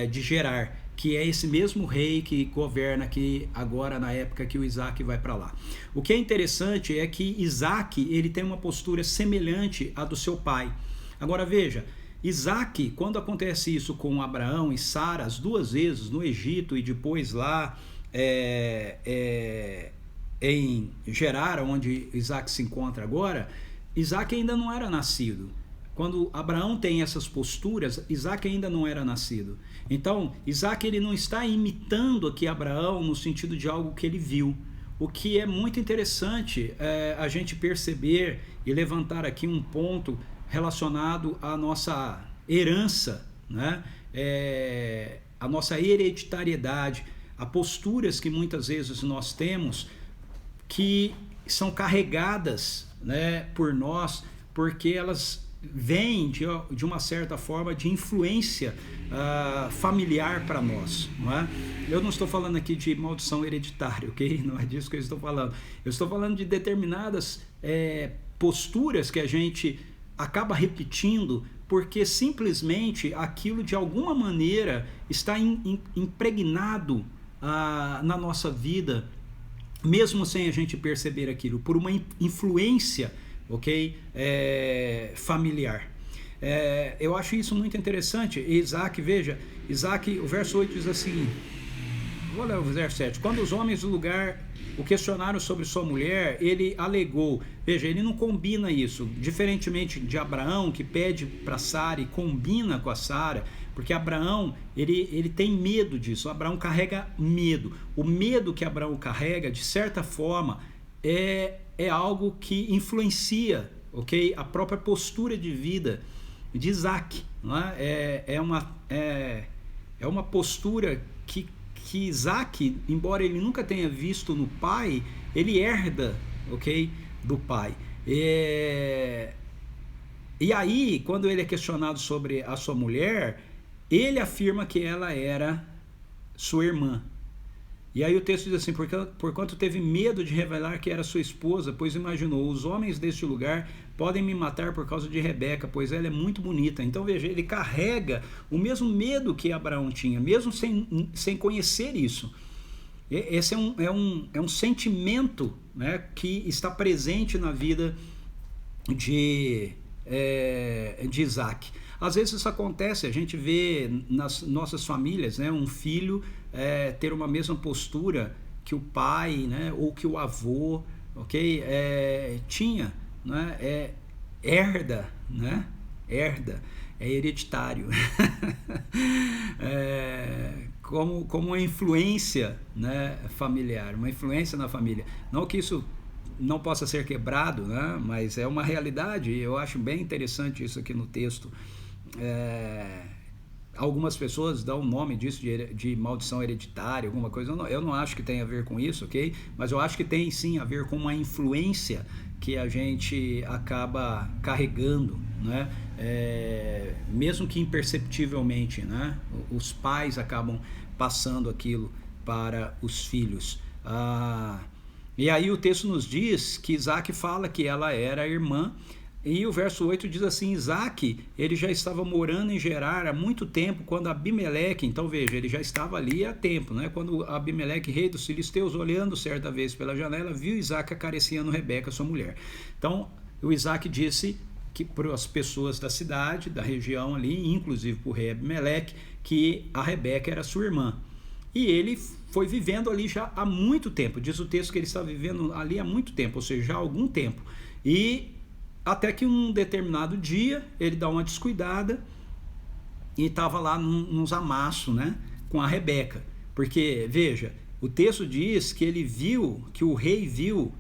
de Gerar, que é esse mesmo rei que governa aqui agora na época que o Isaac vai para lá. O que é interessante é que Isaac ele tem uma postura semelhante à do seu pai. Agora veja, Isaac, quando acontece isso com Abraão e Sara, as duas vezes no Egito e depois lá em Gerar, onde Isaac se encontra agora, Isaac ainda não era nascido. Quando Abraão tem essas posturas, Isaac ainda não era nascido. Então, Isaac ele não está imitando aqui Abraão no sentido de algo que ele viu. O que é muito interessante a gente perceber e levantar aqui um ponto relacionado à nossa herança, né? A nossa hereditariedade, a posturas que muitas vezes nós temos que são carregadas, né, por nós, porque elas vêm de uma certa forma de influência familiar para nós, não é? Eu não estou falando aqui de maldição hereditária, ok? Não é disso que eu estou falando. Eu estou falando de determinadas posturas que a gente acaba repetindo porque simplesmente aquilo de alguma maneira está impregnado na nossa vida, mesmo sem a gente perceber aquilo, por uma influência, ok? Familiar. Eu acho isso muito interessante. Isaac, veja, Isaac, o verso 8 diz assim, vou ler o verso 7, quando os homens do lugar o questionaram sobre sua mulher, ele alegou, veja, ele não combina isso, diferentemente de Abraão, que pede para Sara e combina com a Sara, porque Abraão, ele tem medo disso, Abraão carrega medo. O medo que Abraão carrega, de certa forma, é algo que influencia, ok? A própria postura de vida de Isaac, não é? É uma postura que Isaac, embora ele nunca tenha visto no pai, ele herda, ok? Do pai. E aí, quando ele é questionado sobre a sua mulher, ele afirma que ela era sua irmã. E aí o texto diz assim, porquanto teve medo de revelar que era sua esposa, pois imaginou, os homens deste lugar podem me matar por causa de Rebeca, pois ela é muito bonita. Então veja, ele carrega o mesmo medo que Abraão tinha, mesmo sem conhecer isso. Esse é um sentimento, né, que está presente na vida de Isaac. Às vezes isso acontece, a gente vê nas nossas famílias, né, um filho ter uma mesma postura que o pai, né, ou que o avô, ok? Tinha, né? Herda, né? Herda, é hereditário. Como uma influência, né, familiar, uma influência na família. Não que isso não possa ser quebrado, né, mas é uma realidade, e eu acho bem interessante isso aqui no texto. Algumas pessoas dão o nome disso de maldição hereditária, alguma coisa. Eu não acho que tem a ver com isso, ok? Mas eu acho que tem sim a ver com uma influência que a gente acaba carregando, né? Mesmo que imperceptivelmente, né? Os pais acabam passando aquilo para os filhos. E aí o texto nos diz que Isaac fala que ela era a irmã. E o verso 8 diz assim, Isaac, ele já estava morando em Gerar há muito tempo, quando Abimeleque, então veja, ele já estava ali há tempo, né? Quando Abimeleque, rei dos filisteus, olhando certa vez pela janela, viu Isaac acariciando Rebeca, sua mulher. Então, o Isaac disse que para as pessoas da cidade, da região ali, inclusive para o rei Abimeleque, que a Rebeca era sua irmã. E ele foi vivendo ali já há muito tempo, diz o texto que ele estava vivendo ali há muito tempo, ou seja, já há algum tempo. E até que um determinado dia ele dá uma descuidada e estava lá nos amassos, né, com a Rebeca. Porque, veja, o texto diz que ele viu, que o rei viu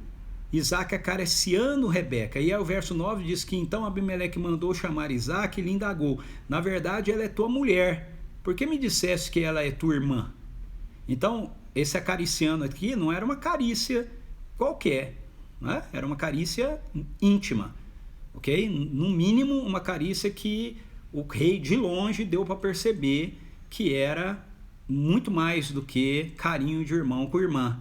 Isaac acariciando Rebeca. E aí o verso 9 diz que então Abimeleque mandou chamar Isaac e lhe indagou, na verdade ela é tua mulher, por que me disseste que ela é tua irmã? Então, esse acariciando aqui não era uma carícia qualquer, né? Era uma carícia íntima, ok? No mínimo, uma carícia que o rei de longe deu para perceber que era muito mais do que carinho de irmão com irmã,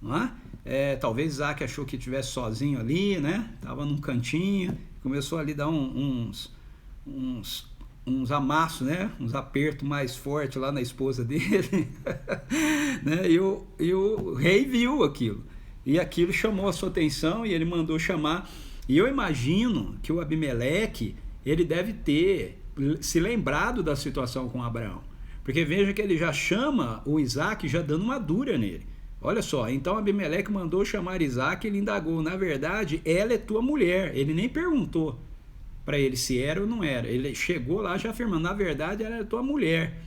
não é? Talvez Isaac achou que estivesse sozinho ali, né? Tava num cantinho, começou ali a dar uns amassos, né? Uns apertos mais fortes lá na esposa dele, né? E o rei viu aquilo, e aquilo chamou a sua atenção, e ele mandou chamar. E eu imagino que o Abimeleque, ele deve ter se lembrado da situação com Abraão, porque veja que ele já chama o Isaac já dando uma dura nele. Olha só, então Abimeleque mandou chamar Isaac e ele indagou, na verdade, ela é tua mulher. Ele nem perguntou para ele se era ou não era. Ele chegou lá já afirmando, na verdade, ela é tua mulher.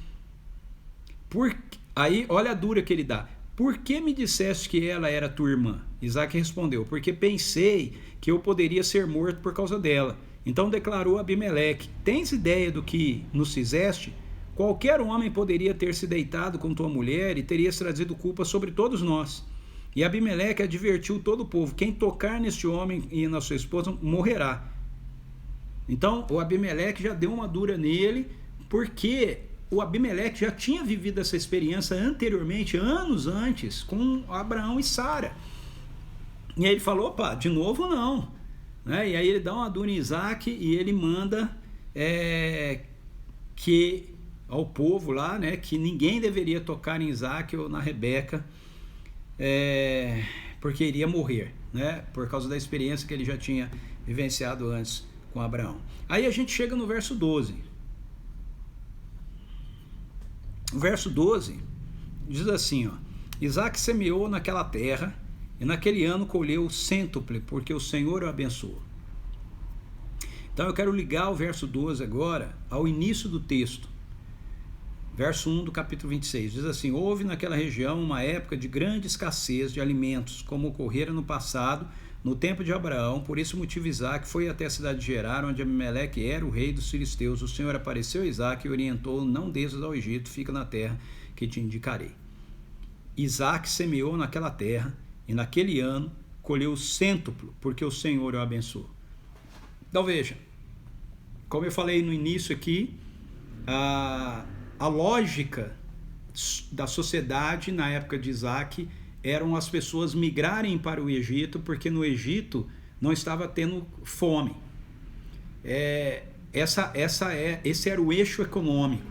Aí, olha a dura que ele dá. Por que me disseste que ela era tua irmã? Isaac respondeu, porque pensei que eu poderia ser morto por causa dela. Então declarou Abimeleque, tens ideia do que nos fizeste? Qualquer homem poderia ter se deitado com tua mulher e terias trazido culpa sobre todos nós. E Abimeleque advertiu todo o povo, quem tocar neste homem e na sua esposa morrerá. Então o Abimeleque já deu uma dura nele, porque o Abimeleque já tinha vivido essa experiência anteriormente, anos antes, com Abraão e Sara. E aí ele falou, opa, de novo não, né? E aí ele dá uma dura em Isaac e ele manda que ao povo lá, né, que ninguém deveria tocar em Isaac ou na Rebeca, porque iria morrer, né, por causa da experiência que ele já tinha vivenciado antes com Abraão. Aí a gente chega no verso 12. O verso 12 diz assim, ó, Isaac semeou naquela terra e naquele ano colheu cêntuple, porque o Senhor o abençoou. Então eu quero ligar o verso 12 agora ao início do texto. Verso 1 do capítulo 26, diz assim, houve naquela região uma época de grande escassez de alimentos, como ocorrera no passado, no tempo de Abraão. Por esse motivo Isaac foi até a cidade de Gerar, onde Abimeleque era o rei dos filisteus. O Senhor apareceu a Isaac e orientou, não desças ao Egito, fica na terra que te indicarei. Isaac semeou naquela terra e naquele ano colheu o cêntuplo, porque o Senhor o abençoou. Então veja, como eu falei no início aqui, a lógica da sociedade na época de Isaac eram as pessoas migrarem para o Egito, porque no Egito não estava tendo fome. Esse era o eixo econômico,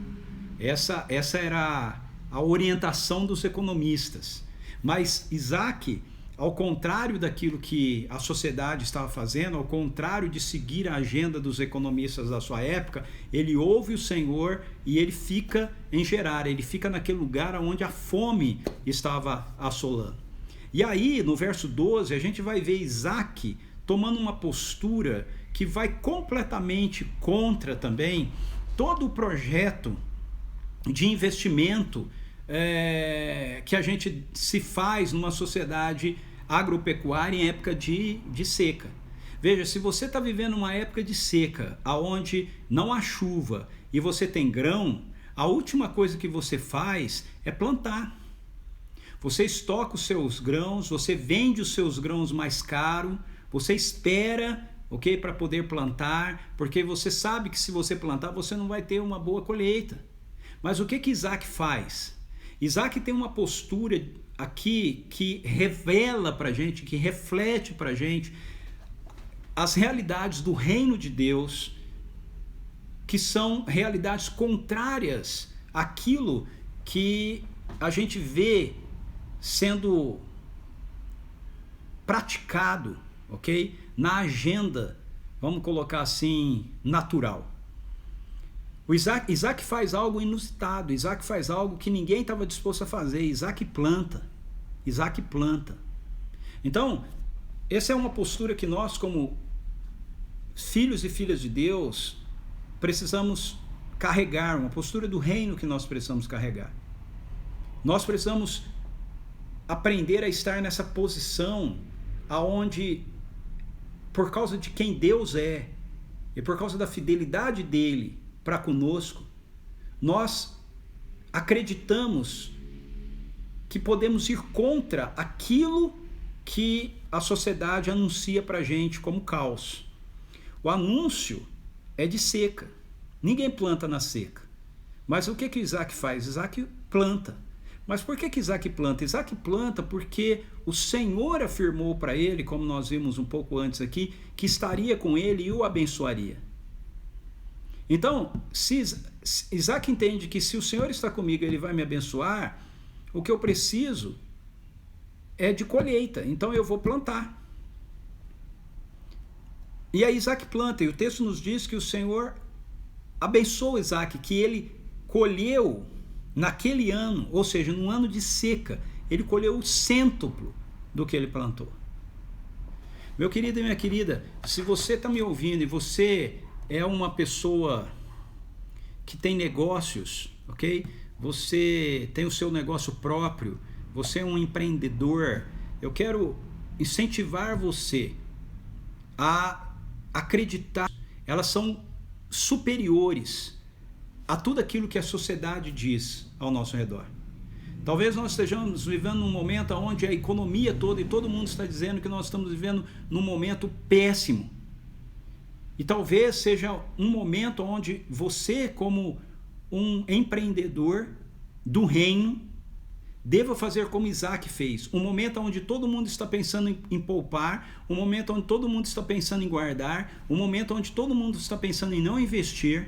essa era a orientação dos economistas. Mas Isaac, ao contrário daquilo que a sociedade estava fazendo, ao contrário de seguir a agenda dos economistas da sua época, ele ouve o Senhor e ele fica em Gerar, ele fica naquele lugar onde a fome estava assolando. E aí, no verso 12, a gente vai ver Isaac tomando uma postura que vai completamente contra também todo o projeto de investimento que a gente se faz numa sociedade agropecuária em época de seca. Veja, se você está vivendo uma época de seca, onde não há chuva e você tem grão, a última coisa que você faz é plantar. Você estoca os seus grãos, você vende os seus grãos mais caro, você espera, ok, para poder plantar, porque você sabe que se você plantar, você não vai ter uma boa colheita. Mas o que Isaac faz? Isaac tem uma postura aqui que revela para a gente, que reflete para a gente as realidades do reino de Deus, que são realidades contrárias àquilo que a gente vê sendo praticado, ok? Na agenda, vamos colocar assim, natural. O Isaac faz algo inusitado, Isaac faz algo que ninguém estava disposto a fazer. Isaac planta. Então, essa é uma postura que nós, como filhos e filhas de Deus, precisamos carregar, uma postura do reino que nós precisamos carregar. Nós precisamos aprender a estar nessa posição aonde, por causa de quem Deus é e por causa da fidelidade dele para conosco, nós acreditamos que podemos ir contra aquilo que a sociedade anuncia para a gente como caos. O anúncio é de seca. Ninguém planta na seca. Mas o que Isaac faz? Isaac planta. Mas por que Isaac planta? Isaac planta porque o Senhor afirmou para ele, como nós vimos um pouco antes aqui, que estaria com ele e o abençoaria. Então, se Isaac entende que se o Senhor está comigo, ele vai me abençoar, o que eu preciso é de colheita, então eu vou plantar. E aí Isaac planta, e o texto nos diz que o Senhor abençoou Isaac, que ele colheu naquele ano, ou seja, num ano de seca, ele colheu o cêntuplo do que ele plantou. Meu querido e minha querida, se você está me ouvindo e você é uma pessoa que tem negócios, ok? Você tem o seu negócio próprio, você é um empreendedor, eu quero incentivar você a acreditar, elas são superiores a tudo aquilo que a sociedade diz ao nosso redor. Talvez nós estejamos vivendo num momento onde a economia toda e todo mundo está dizendo que nós estamos vivendo num momento péssimo. E talvez seja um momento onde você, como um empreendedor do reino, deva fazer como Isaac fez. Um momento onde todo mundo está pensando em poupar, um momento onde todo mundo está pensando em guardar, um momento onde todo mundo está pensando em não investir.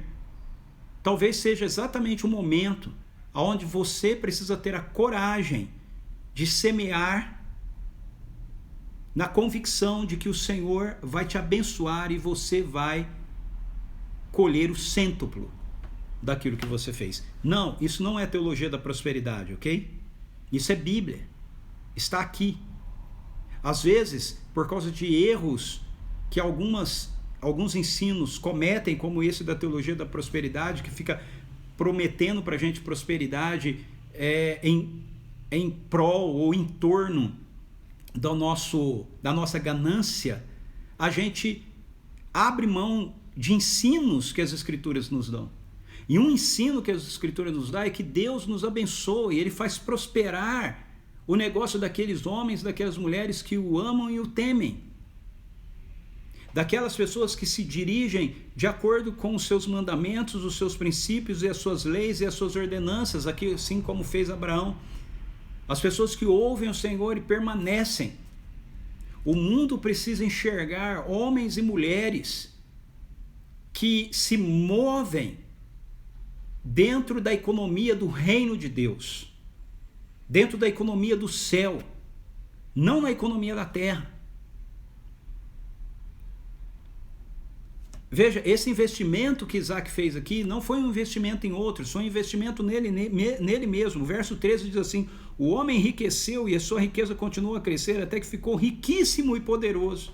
Talvez seja exatamente o momento onde você precisa ter a coragem de semear na convicção de que o Senhor vai te abençoar e você vai colher o cêntuplo daquilo que você fez. Não, isso não é teologia da prosperidade, ok? Isso é Bíblia. Está aqui. Às vezes, por causa de erros que alguns ensinos cometem, como esse da teologia da prosperidade, que fica prometendo para a gente prosperidade em prol ou em torno da nossa ganância, a gente abre mão de ensinos que as Escrituras nos dão. E um ensino que as Escrituras nos dão é que Deus nos abençoa e Ele faz prosperar o negócio daqueles homens, daquelas mulheres que o amam e o temem. Daquelas pessoas que se dirigem de acordo com os seus mandamentos, os seus princípios e as suas leis e as suas ordenanças, aqui, assim como fez Abraão. As pessoas que ouvem o Senhor e permanecem. O mundo precisa enxergar homens e mulheres que se movem dentro da economia do reino de Deus, dentro da economia do céu, não na economia da terra. Veja, esse investimento que Isaac fez aqui não foi um investimento em outros, foi um investimento nele mesmo. O verso 13 diz assim: o homem enriqueceu e a sua riqueza continuou a crescer até que ficou riquíssimo e poderoso.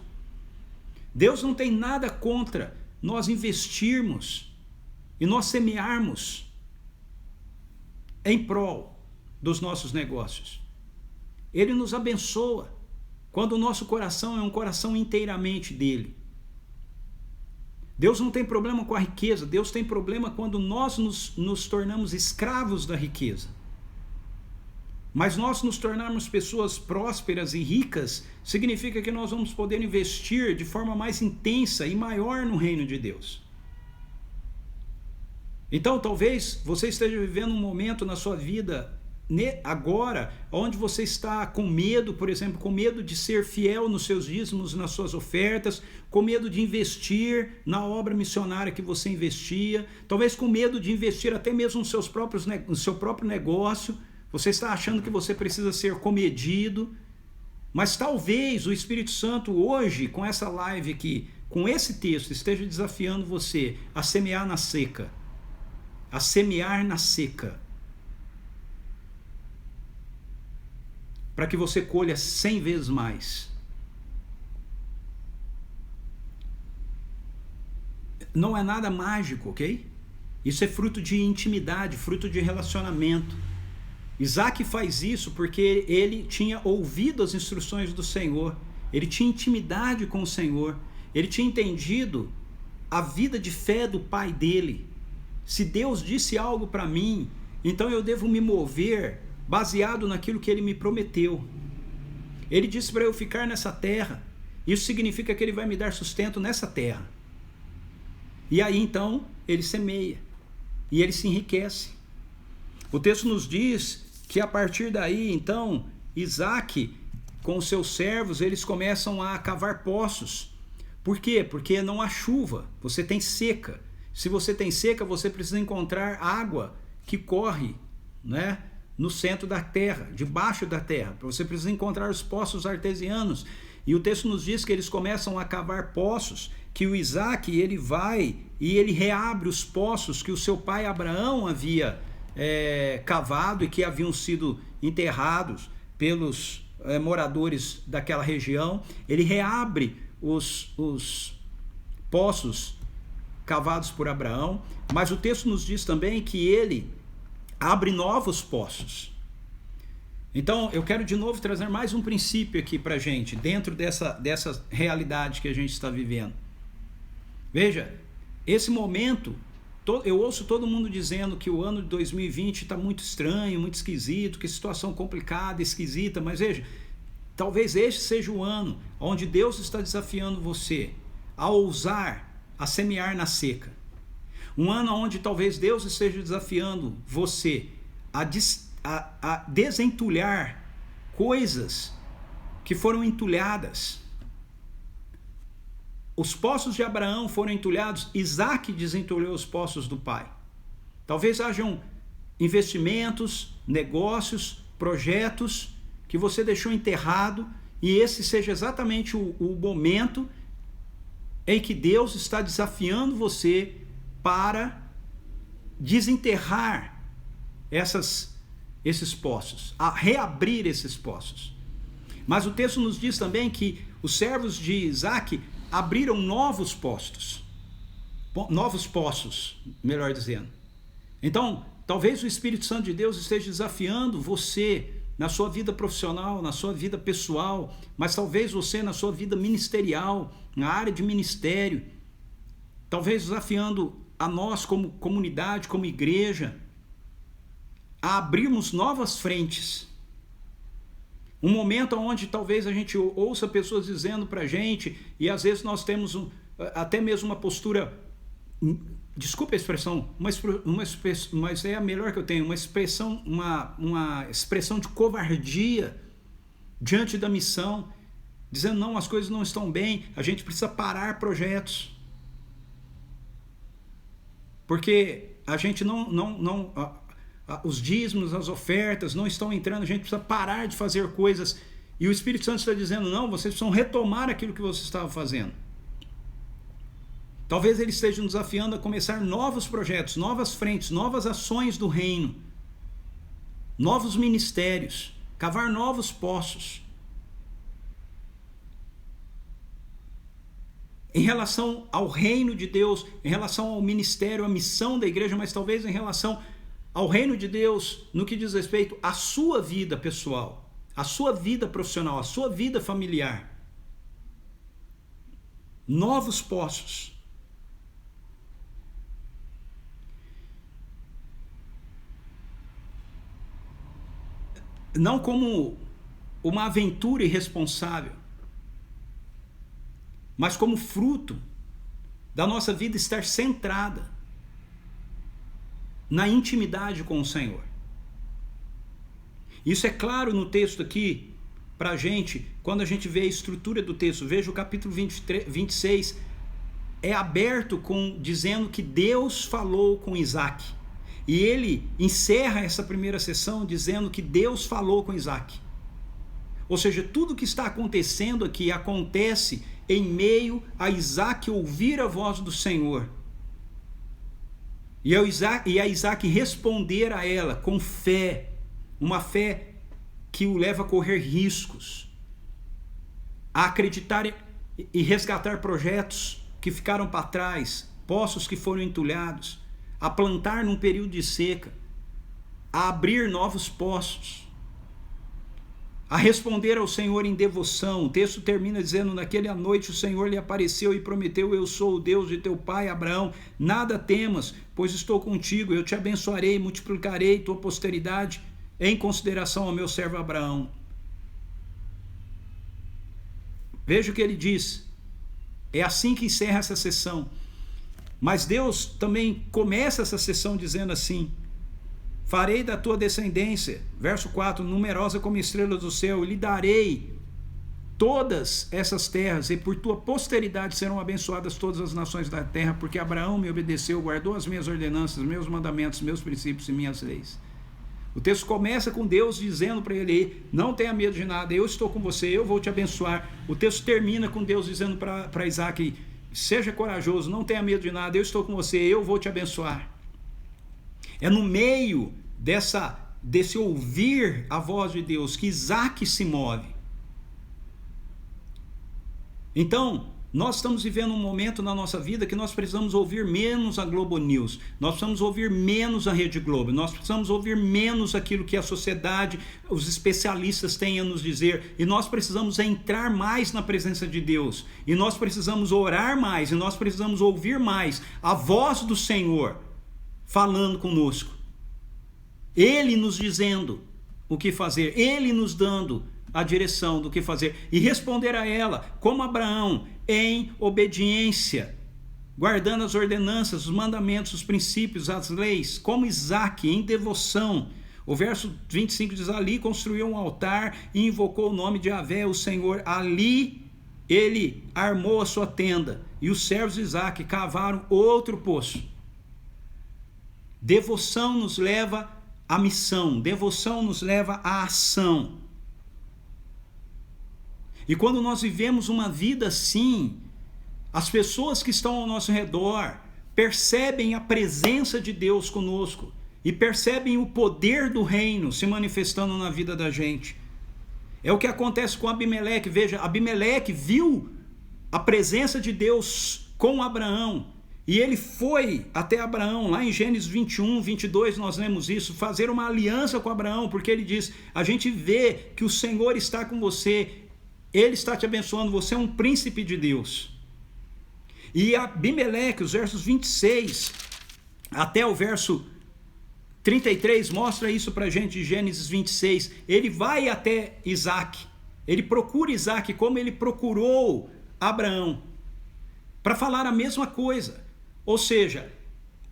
Deus não tem nada contra nós investirmos e nós semearmos em prol dos nossos negócios. Ele nos abençoa quando o nosso coração é um coração inteiramente dele. Deus não tem problema com a riqueza, Deus tem problema quando nós nos tornamos escravos da riqueza. Mas nós nos tornarmos pessoas prósperas e ricas, significa que nós vamos poder investir de forma mais intensa e maior no reino de Deus. Então talvez você esteja vivendo um momento na sua vida agora, onde você está com medo, por exemplo, com medo de ser fiel nos seus dízimos, nas suas ofertas, com medo de investir na obra missionária que você investia, talvez com medo de investir até mesmo no seu próprio negócio. Você está achando que você precisa ser comedido, mas talvez o Espírito Santo hoje, com essa live aqui, com esse texto, esteja desafiando você a semear na seca, a semear na seca, para que você colha 100 vezes mais. Não é nada mágico, ok? Isso é fruto de intimidade, fruto de relacionamento. Isaac faz isso porque ele tinha ouvido as instruções do Senhor, ele tinha intimidade com o Senhor, ele tinha entendido a vida de fé do pai dele. Se Deus disse algo para mim, então eu devo me mover baseado naquilo que ele me prometeu. Ele disse para eu ficar nessa terra. Isso significa que ele vai me dar sustento nessa terra. E aí então ele semeia e ele se enriquece. O texto nos diz que a partir daí então Isaac com os seus servos eles começam a cavar poços. Por quê? Porque não há chuva, você tem seca. Se você tem seca, você precisa encontrar água que corre, né, no centro da terra, debaixo da terra. Você precisa encontrar os poços artesianos. E o texto nos diz que eles começam a cavar poços, que o Isaac ele vai e ele reabre os poços que o seu pai Abraão havia cavado e que haviam sido enterrados pelos moradores daquela região. Ele reabre os poços cavados por Abraão, mas o texto nos diz também que ele abre novos poços. Então eu quero de novo trazer mais um princípio aqui para a gente, dentro dessa realidade que a gente está vivendo. Veja, esse momento, eu ouço todo mundo dizendo que o ano de 2020 está muito estranho, muito esquisito, que situação complicada, esquisita, mas veja, talvez este seja o ano onde Deus está desafiando você a ousar, a semear na seca. Um ano onde talvez Deus esteja desafiando você a desentulhar coisas que foram entulhadas. Os poços de Abraão foram entulhados, Isaac desentulhou os poços do pai. Talvez hajam investimentos, negócios, projetos que você deixou enterrado, e esse seja exatamente o momento em que Deus está desafiando você para desenterrar esses poços, a reabrir esses poços. Mas o texto nos diz também que os servos de Isaac abriram novos poços, melhor dizendo. Então, talvez o Espírito Santo de Deus esteja desafiando você na sua vida profissional, na sua vida pessoal, mas talvez você na sua vida ministerial, na área de ministério, talvez desafiando a nós como comunidade, como igreja, a abrirmos novas frentes. Um momento onde talvez a gente ouça pessoas dizendo para a gente, e às vezes nós temos até mesmo uma postura, desculpa a expressão, mas é a melhor que eu tenho, uma expressão de covardia diante da missão, dizendo não, as coisas não estão bem, a gente precisa parar projetos. Porque a gente os dízimos, as ofertas não estão entrando, a gente precisa parar de fazer coisas. E o Espírito Santo está dizendo, não, vocês precisam retomar aquilo que vocês estavam fazendo. Talvez ele esteja nos desafiando a começar novos projetos, novas frentes, novas ações do reino, novos ministérios, cavar novos poços. Em relação ao reino de Deus, em relação ao ministério, à missão da igreja, mas talvez em relação ao reino de Deus, no que diz respeito à sua vida pessoal, à sua vida profissional, à sua vida familiar. Novos poços. Não como uma aventura irresponsável, mas como fruto da nossa vida estar centrada na intimidade com o Senhor. Isso é claro no texto aqui para a gente, quando a gente vê a estrutura do texto. Veja o capítulo 26, é aberto dizendo que Deus falou com Isaac. E ele encerra essa primeira sessão dizendo que Deus falou com Isaac. Ou seja, tudo que está acontecendo aqui acontece em meio a Isaac ouvir a voz do Senhor. E a Isaac responder a ela com fé, uma fé que o leva a correr riscos, a acreditar e resgatar projetos que ficaram para trás, poços que foram entulhados, a plantar num período de seca, a abrir novos poços, a responder ao Senhor em devoção. O texto termina dizendo, naquela noite o Senhor lhe apareceu e prometeu, eu sou o Deus de teu pai Abraão, nada temas, pois estou contigo, eu te abençoarei, multiplicarei tua posteridade em consideração ao meu servo Abraão. Veja o que ele diz. É assim que encerra essa sessão. Mas Deus também começa essa sessão dizendo assim: farei da tua descendência, verso 4, numerosa como estrelas do céu, e lhe darei todas essas terras, e por tua posteridade serão abençoadas todas as nações da terra, porque Abraão me obedeceu, guardou as minhas ordenanças, meus mandamentos, meus princípios e minhas leis. O texto começa com Deus dizendo para ele: não tenha medo de nada, eu estou com você, eu vou te abençoar. O texto termina com Deus dizendo para Isaac: seja corajoso, não tenha medo de nada, eu estou com você, eu vou te abençoar. É no meio desse ouvir a voz de Deus que Isaac se move. Então, nós estamos vivendo um momento na nossa vida que nós precisamos ouvir menos a Globo News, nós precisamos ouvir menos a Rede Globo, nós precisamos ouvir menos aquilo que a sociedade, os especialistas têm a nos dizer, e nós precisamos entrar mais na presença de Deus, e nós precisamos orar mais, e nós precisamos ouvir mais a voz do Senhor falando conosco, Ele nos dizendo o que fazer, Ele nos dando a direção do que fazer, e responder a ela, como Abraão, em obediência, guardando as ordenanças, os mandamentos, os princípios, as leis, como Isaac, em devoção. O verso 25 diz: ali construiu um altar e invocou o nome de Yahvé, o Senhor. Ali ele armou a sua tenda, e os servos de Isaac cavaram outro poço. Devoção nos leva à missão, devoção nos leva à ação. E quando nós vivemos uma vida assim, as pessoas que estão ao nosso redor percebem a presença de Deus conosco e percebem o poder do reino se manifestando na vida da gente. É o que acontece com Abimeleque. Veja, Abimeleque viu a presença de Deus com Abraão, e ele foi até Abraão, lá em Gênesis 21, 22 nós lemos isso, fazer uma aliança com Abraão, porque ele diz: a gente vê que o Senhor está com você, Ele está te abençoando, você é um príncipe de Deus. E Abimeleque, os versos 26 até o verso 33, mostra isso para a gente de Gênesis 26. Ele vai até Isaac, ele procura Isaac como ele procurou Abraão, para falar a mesma coisa. Ou seja,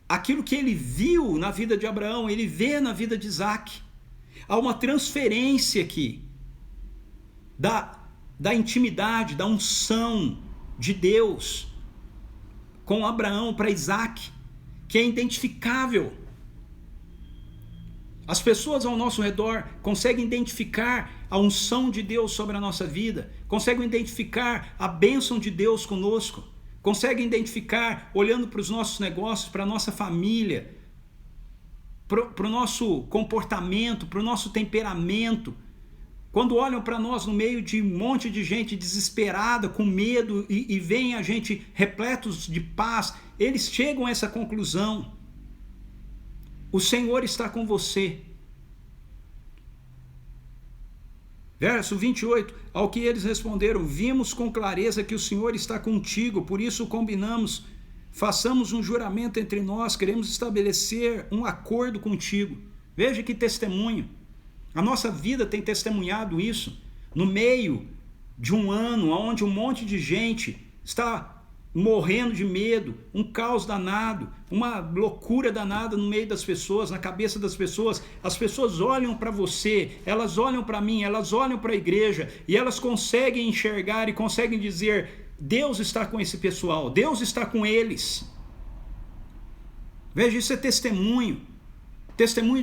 aquilo que ele viu na vida de Abraão, ele vê na vida de Isaac. Há uma transferência aqui da intimidade, da unção de Deus com Abraão para Isaac, que é identificável. As pessoas ao nosso redor conseguem identificar a unção de Deus sobre a nossa vida, conseguem identificar a bênção de Deus conosco, conseguem identificar, olhando para os nossos negócios, para a nossa família, para o nosso comportamento, para o nosso temperamento. Quando olham para nós no meio de um monte de gente desesperada, com medo, e veem a gente repletos de paz, eles chegam a essa conclusão: o Senhor está com você. Verso 28, ao que eles responderam: vimos com clareza que o Senhor está contigo, por isso combinamos, façamos um juramento entre nós, queremos estabelecer um acordo contigo. Veja que testemunho. A nossa vida tem testemunhado isso, no meio de um ano onde um monte de gente está morrendo de medo, um caos danado, uma loucura danada no meio das pessoas, na cabeça das pessoas. As pessoas olham para você, elas olham para mim, elas olham para a igreja, e elas conseguem enxergar e conseguem dizer: Deus está com esse pessoal, Deus está com eles. Veja, isso é testemunho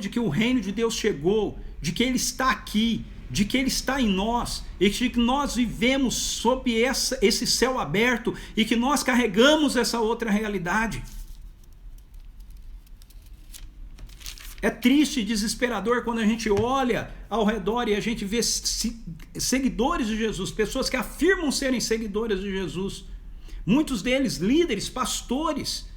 de que o reino de Deus chegou, de que Ele está aqui, de que Ele está em nós, e de que nós vivemos sob esse céu aberto, e que nós carregamos essa outra realidade. É triste e desesperador quando a gente olha ao redor e a gente vê seguidores de Jesus, pessoas que afirmam serem seguidores de Jesus, muitos deles líderes, pastores,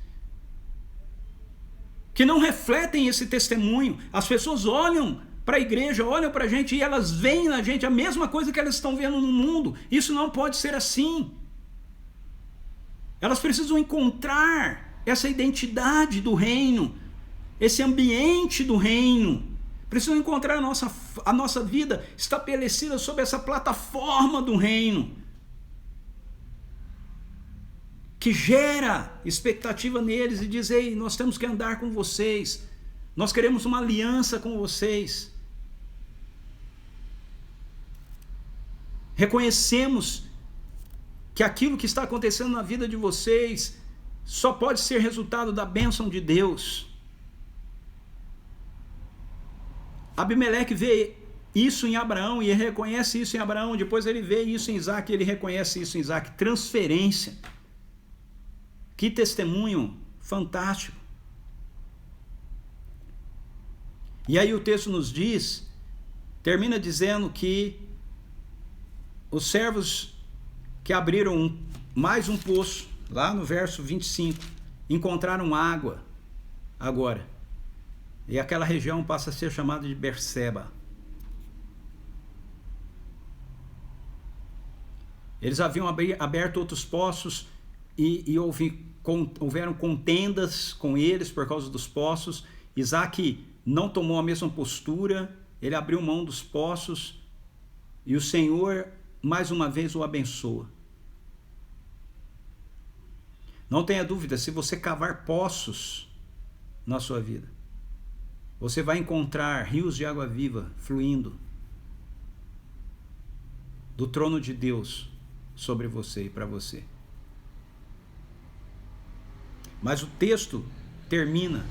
que não refletem esse testemunho. As pessoas olham para a igreja, olham para a gente, e elas veem na gente a mesma coisa que elas estão vendo no mundo. Isso não pode ser assim. Elas precisam encontrar essa identidade do reino, esse ambiente do reino. Precisam encontrar a nossa vida estabelecida sob essa plataforma do reino. que gera expectativa neles e diz: ei, nós temos que andar com vocês, nós queremos uma aliança com vocês. Reconhecemos que aquilo que está acontecendo na vida de vocês só pode ser resultado da bênção de Deus. Abimeleque vê isso em Abraão e ele reconhece isso em Abraão, depois ele vê isso em Isaac e ele reconhece isso em Isaac. Transferência. Que testemunho fantástico. E aí o texto nos diz, termina dizendo que os servos que abriram mais um poço, lá no verso 25, encontraram água agora. E aquela região passa a ser chamada de Berseba. Eles haviam aberto outros poços e houveram contendas com eles por causa dos poços. Isaac não tomou a mesma postura, ele abriu mão dos poços e o Senhor mais uma vez o abençoa. Não tenha dúvida, se você cavar poços na sua vida, você vai encontrar rios de água viva fluindo do trono de Deus sobre você e para você. Mas o texto termina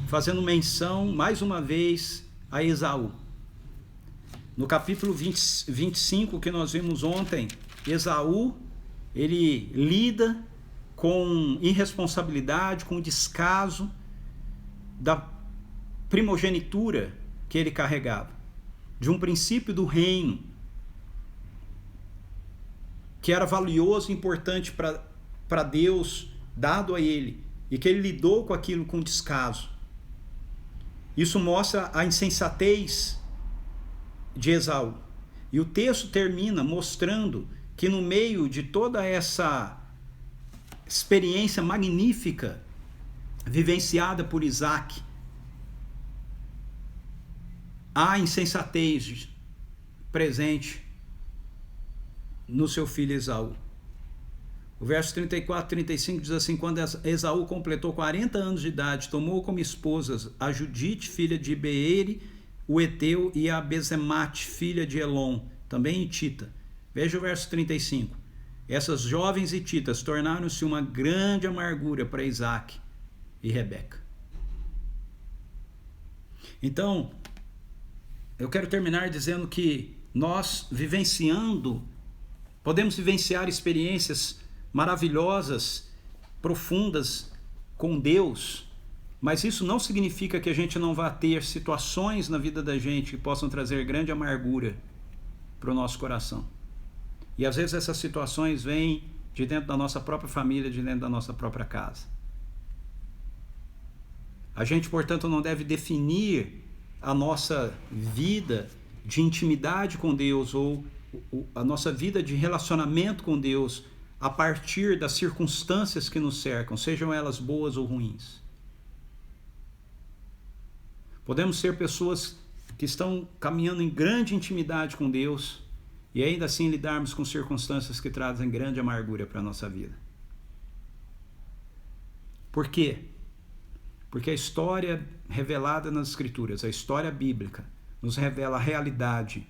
fazendo menção mais uma vez a Esaú. No capítulo 25 que nós vimos ontem, Esaú, ele lida com irresponsabilidade, com descaso da primogenitura que ele carregava, de um princípio do reino que era valioso e importante para Deus, dado a ele, e que ele lidou com aquilo com descaso. Isso mostra a insensatez de Esaú. E o texto termina mostrando que no meio de toda essa experiência magnífica vivenciada por Isaac, há insensatez presente no seu filho Esaú. O verso 34 e 35 diz assim: quando Esaú completou 40 anos de idade, tomou como esposas a Judite, filha de Beere, o Eteu, e a Bezemate, filha de Elon, também hitita. Veja o verso 35. Essas jovens hititas tornaram-se uma grande amargura para Isaac e Rebeca. Então, eu quero terminar dizendo que nós podemos vivenciar experiências maravilhosas, profundas com Deus, mas isso não significa que a gente não vá ter situações na vida da gente que possam trazer grande amargura para o nosso coração. E às vezes essas situações vêm de dentro da nossa própria família, de dentro da nossa própria casa. A gente, portanto, não deve definir a nossa vida de intimidade com Deus ou a nossa vida de relacionamento com Deus a partir das circunstâncias que nos cercam, sejam elas boas ou ruins. Podemos ser pessoas que estão caminhando em grande intimidade com Deus e ainda assim lidarmos com circunstâncias que trazem grande amargura para a nossa vida. Por quê? Porque a história revelada nas Escrituras, a história bíblica, nos revela a realidade.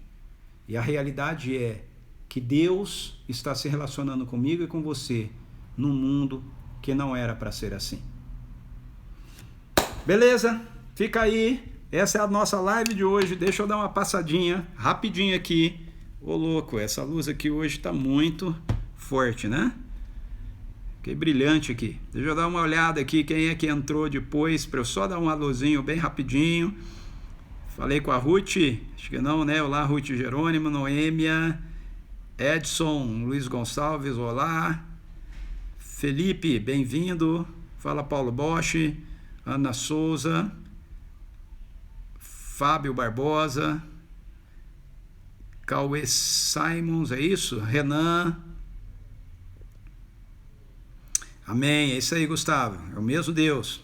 E a realidade é que Deus está se relacionando comigo e com você num mundo que não era para ser assim. Beleza? Fica aí. Essa é a nossa live de hoje. Deixa eu dar uma passadinha rapidinho aqui. Ô louco, essa luz aqui hoje está muito forte, né? Fiquei brilhante aqui. Deixa eu dar uma olhada aqui quem é que entrou depois, para eu só dar um alôzinho bem rapidinho. Falei com a Ruth, acho que não, né? Olá, Ruth Jerônimo, Noêmia, Edson, Luiz Gonçalves, olá. Felipe, bem-vindo. Fala, Paulo Bosch, Ana Souza, Fábio Barbosa, Cauê Simons, é isso? Renan. Amém, é isso aí, Gustavo. É o mesmo Deus.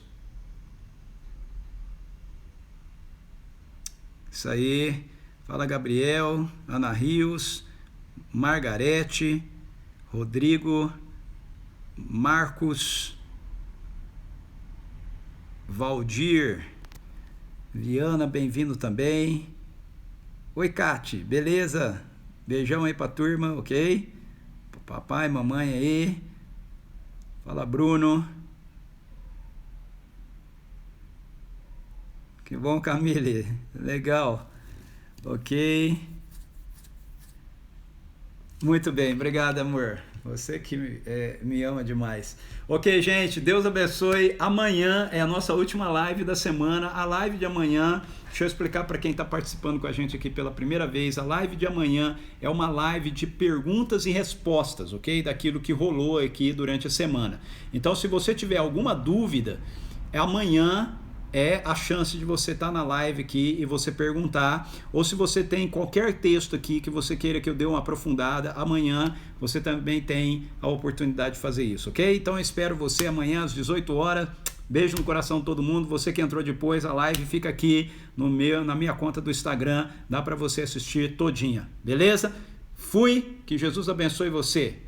Isso aí. Fala, Gabriel, Ana Rios, Margarete, Rodrigo, Marcos, Valdir, Viana, bem-vindo também. Oi, Cati, beleza? Beijão aí pra turma, ok? Papai, mamãe aí. Fala, Bruno. Que bom, Camille. Legal. Ok. Muito bem, obrigado, amor. Você que me ama demais. Ok, gente, Deus abençoe. Amanhã é a nossa última live da semana. A live de amanhã, deixa eu explicar para quem está participando com a gente aqui pela primeira vez. A live de amanhã é uma live de perguntas e respostas, ok? Daquilo que rolou aqui durante a semana. Então, se você tiver alguma dúvida, amanhã é a chance de você estar na live aqui e você perguntar, ou se você tem qualquer texto aqui que você queira que eu dê uma aprofundada, amanhã você também tem a oportunidade de fazer isso, ok? Então eu espero você amanhã às 18 horas, beijo no coração de todo mundo, você que entrou depois, a live fica aqui na minha conta do Instagram, dá para você assistir todinha, beleza? Fui, que Jesus abençoe você.